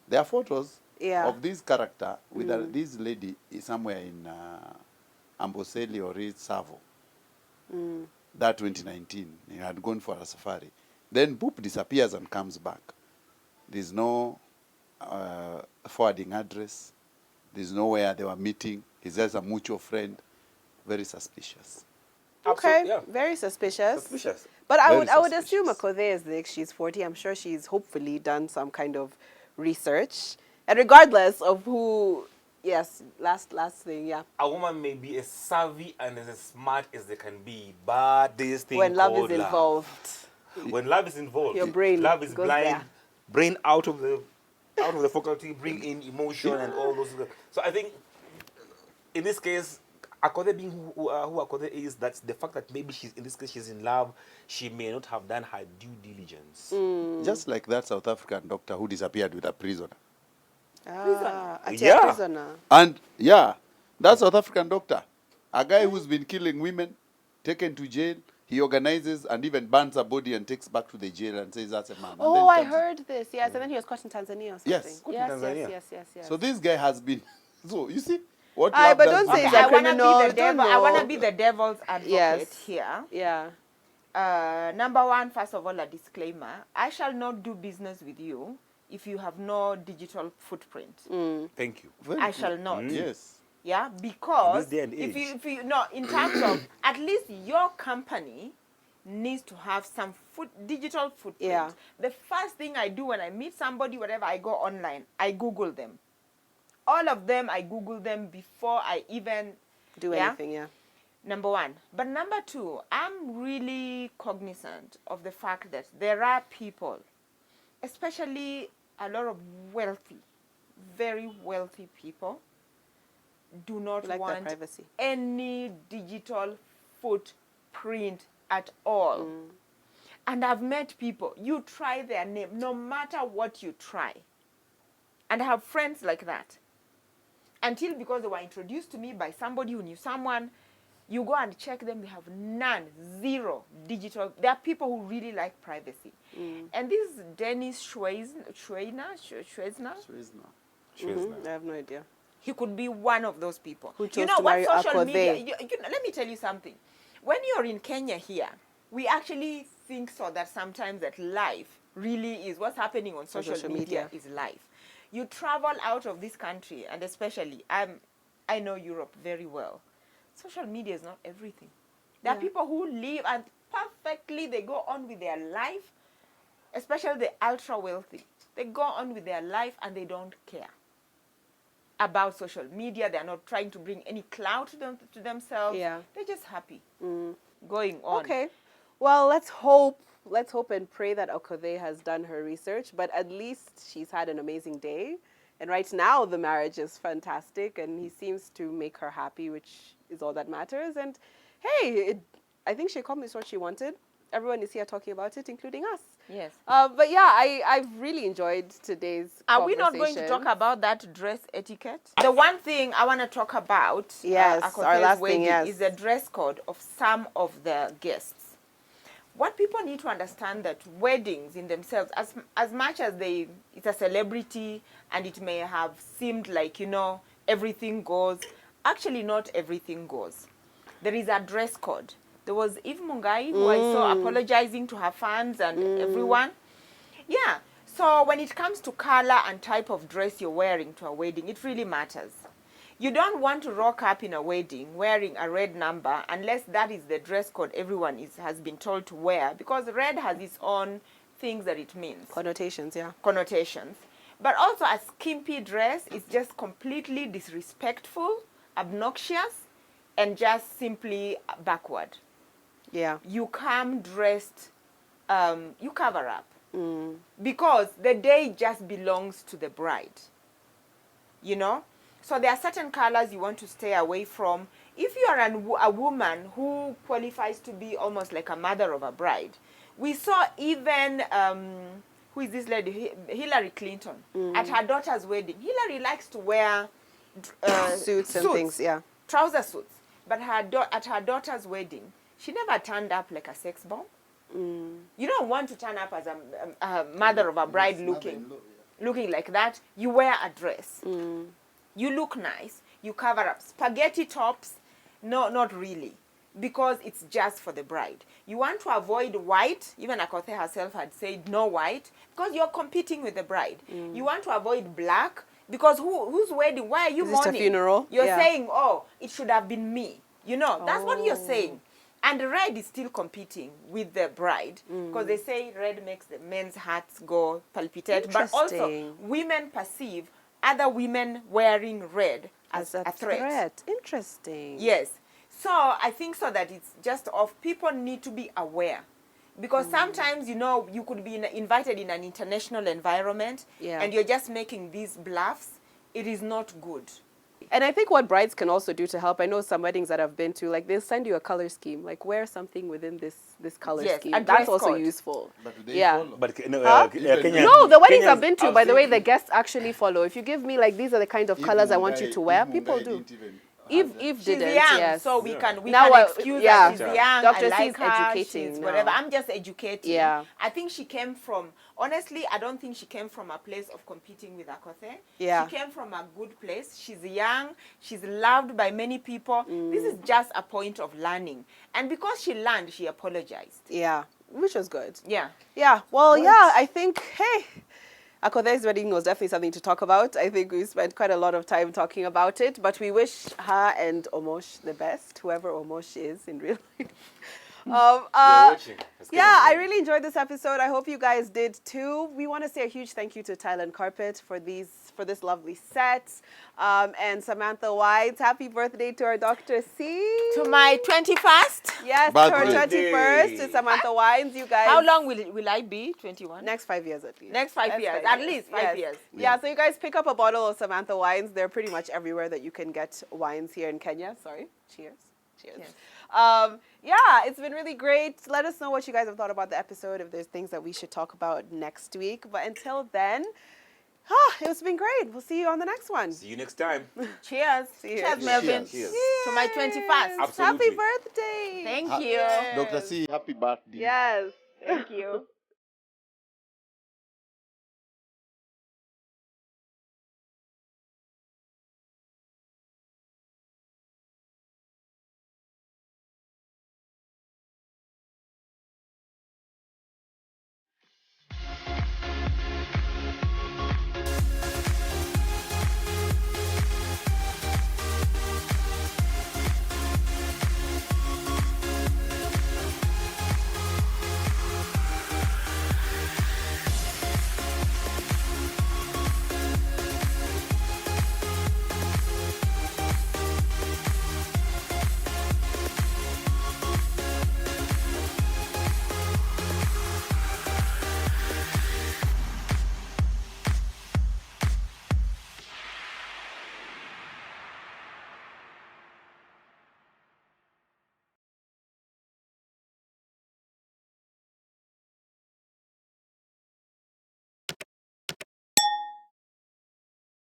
there are photos Yeah. of this character with this lady is somewhere in Amboseli or Savo. that 2019. He had gone for a safari. Then boop disappears and comes back. There's no forwarding address. There's nowhere they were meeting. He's just a mutual friend. Very suspicious. Okay, Yeah. very suspicious. Suspicious. But I Very would assume suspicious. Akothee is like, she's 40. I'm sure she's hopefully done some kind of research. And regardless of who, yes, last thing, yeah. A woman may be as savvy and as smart as they can be, but this thing When love called is involved, When love is involved, Your brain love is goes blind. there. Brain out of the faculty, bring in emotion and all those. So I think in this case, Akothee being who Akothee is, that's the fact that maybe she's in this case she's in love. She may not have done her due diligence. Just like that South African doctor who disappeared with a prisoner. Yeah. Prisoner. And yeah, that South African doctor, a guy who's been killing women, taken to jail, he organizes and even burns a body and takes back to the jail and says that's a man. And Oh, then I comes- heard this. Yes, and then he was caught in Tanzania or something. Yes. Caught in Yes, Tanzania. yes. So this guy has been. So you see what Aye, love but does don't to say you. he's Okay, a I want to criminal. be the Don't devil. I want to know. be the devil's advocate Yes. here. Yeah. Number one, first of all, a disclaimer. I shall not do business with you if you have no digital footprint. Thank you. Very I good. shall not. Yes. Yeah, because day and if age. you no, in terms of at least your company needs to have some digital footprint. Yeah. The first thing I do when I meet somebody, whatever, I go online, I Google them. All of them, I Google them before I even Do anything, yeah. Number one. But number two, I'm really cognizant of the fact that there are people, especially a lot of wealthy, very wealthy people, do not Like their want privacy. any digital footprint at all. And I've met people, you try their name, no matter what you try. And I have friends like that. Until because they were introduced to me by somebody who knew someone, you go and check them, they have none, zero digital. There are people who really like privacy. And this Dennis Schwezner, I have no idea. he could be one of those people. Who You chose know to what marry social Akothee. media, let me tell you something. When you're in Kenya here, we actually think so that sometimes that life really is what's happening on social media is life. You travel out of this country, and especially, I know Europe very well. Social media is not everything. There are people who live and perfectly, they go on with their life, especially the ultra wealthy. They go on with their life and they don't care about social media. They are not trying to bring any clout to themselves. Yeah. They're just happy going on. Okay. Well, let's hope and pray that Akothee has done her research, but at least she's had an amazing day. And right now the marriage is fantastic and he seems to make her happy, which is all that matters. And hey, I think she accomplished what she wanted. Everyone is here talking about it, including us. Yes. But yeah, I've really enjoyed today's Are we not going to conversation. talk about that dress etiquette? The one thing I want to talk about Yes, Akothee's our last thing, wedding yes. is the dress code of some of the guests. What people need to understand that weddings in themselves, as much as it's a celebrity and it may have seemed like, everything goes, actually not everything goes. There is a dress code. There was Eve Mungai, who I saw apologizing to her fans and everyone. Yeah. So when it comes to color and type of dress you're wearing to a wedding, it really matters. You don't want to rock up in a wedding wearing a red number unless that is the dress code everyone has been told to wear, because red has its own things that it means. Connotations, yeah. Connotations. But also a skimpy dress is just completely disrespectful, obnoxious, and just simply backward. Yeah. You come dressed, you cover up. Because the day just belongs to the bride. So there are certain colors you want to stay away from. If you are a woman who qualifies to be almost like a mother of a bride, we saw even, who is this lady? Hillary Clinton. At her daughter's wedding. Hillary likes to wear Suits and things, yeah. Trouser suits. But at her daughter's wedding, she never turned up like a sex bomb. You don't want to turn up as a mother of a bride looking like that. You wear a dress. You look nice. You cover up. Spaghetti tops, no, not really. because it's just for the bride. You want to avoid white. Even Akothee herself had said no white because you're competing with the bride. You want to avoid black because whose wedding? Why are you Is this a mourning? funeral? You're Yeah. saying, oh, it should have been me. You know, that's what you're saying. And red is still competing with the bride because they say red makes the men's hearts go palpitate. But also, Interesting. women perceive other women wearing red as a threat. Interesting. Yes. So I think so that it's just of people need to be aware. Because sometimes, you know, you could be invited in an international environment and you're just making these bluffs. It is not good. And I think what brides can also do to help, I know some weddings that I've been to, like they'll send you a color scheme, like wear something within this color Yes, scheme. and That's dress also code. usul. But do they Yeah. follow? But no, Huh? Kenya, No, the weddings Kenyans- I've been to, I by the way, think- the guests actually follow. If you give me like these are the kind of If colors I want you Mungai- to wear, if people Mungai do. didn't even If have that. if She's didn't, young, yes. so we can Now, excuse yeah. her. She's young. Dr. I C is like her. educating She's now. whatever. I'm just educating. Yeah. I think she came from. Honestly, I don't think she came from a place of competing with Akothee. Yeah. She came from a good place. She's young. She's loved by many people. This is just a point of learning. And because she learned, she apologized. Yeah, which was good. Yeah. Yeah, well, yeah, I think, hey, Akothee's wedding was definitely something to talk about. I think we spent quite a lot of time talking about it, but we wish her and Omosh the best, whoever Omosh is in real life. watching. Let's get Yeah, on I board. really enjoyed this episode. I hope you guys did too. We want to say a huge thank you to Thailand Carpet for this lovely set. And Samantha White, happy birthday to our Dr. C. To my 21st. Yes, to her Birthday. 21st, to Samantha Wines, you guys. How long will I be? 21? Next 5 years at least. Next 5 years. At least 5 Yes. years. Yeah, so you guys pick up a bottle of Samantha wines. They're pretty much everywhere that you can get wines here in Kenya. Sorry. Cheers. Cheers. Yes. Yeah, it's been really great. Let us know what you guys have thought about the episode, if there's things that we should talk about next week. But until then, it's been great. We'll see you on the next one. See you next time. Cheers. Cheers. Cheers, Melvin. Cheers. To my 21st. Absolutely. Happy birthday. Thank Ha- you. Dr. C, happy birthday. Yes. Thank you.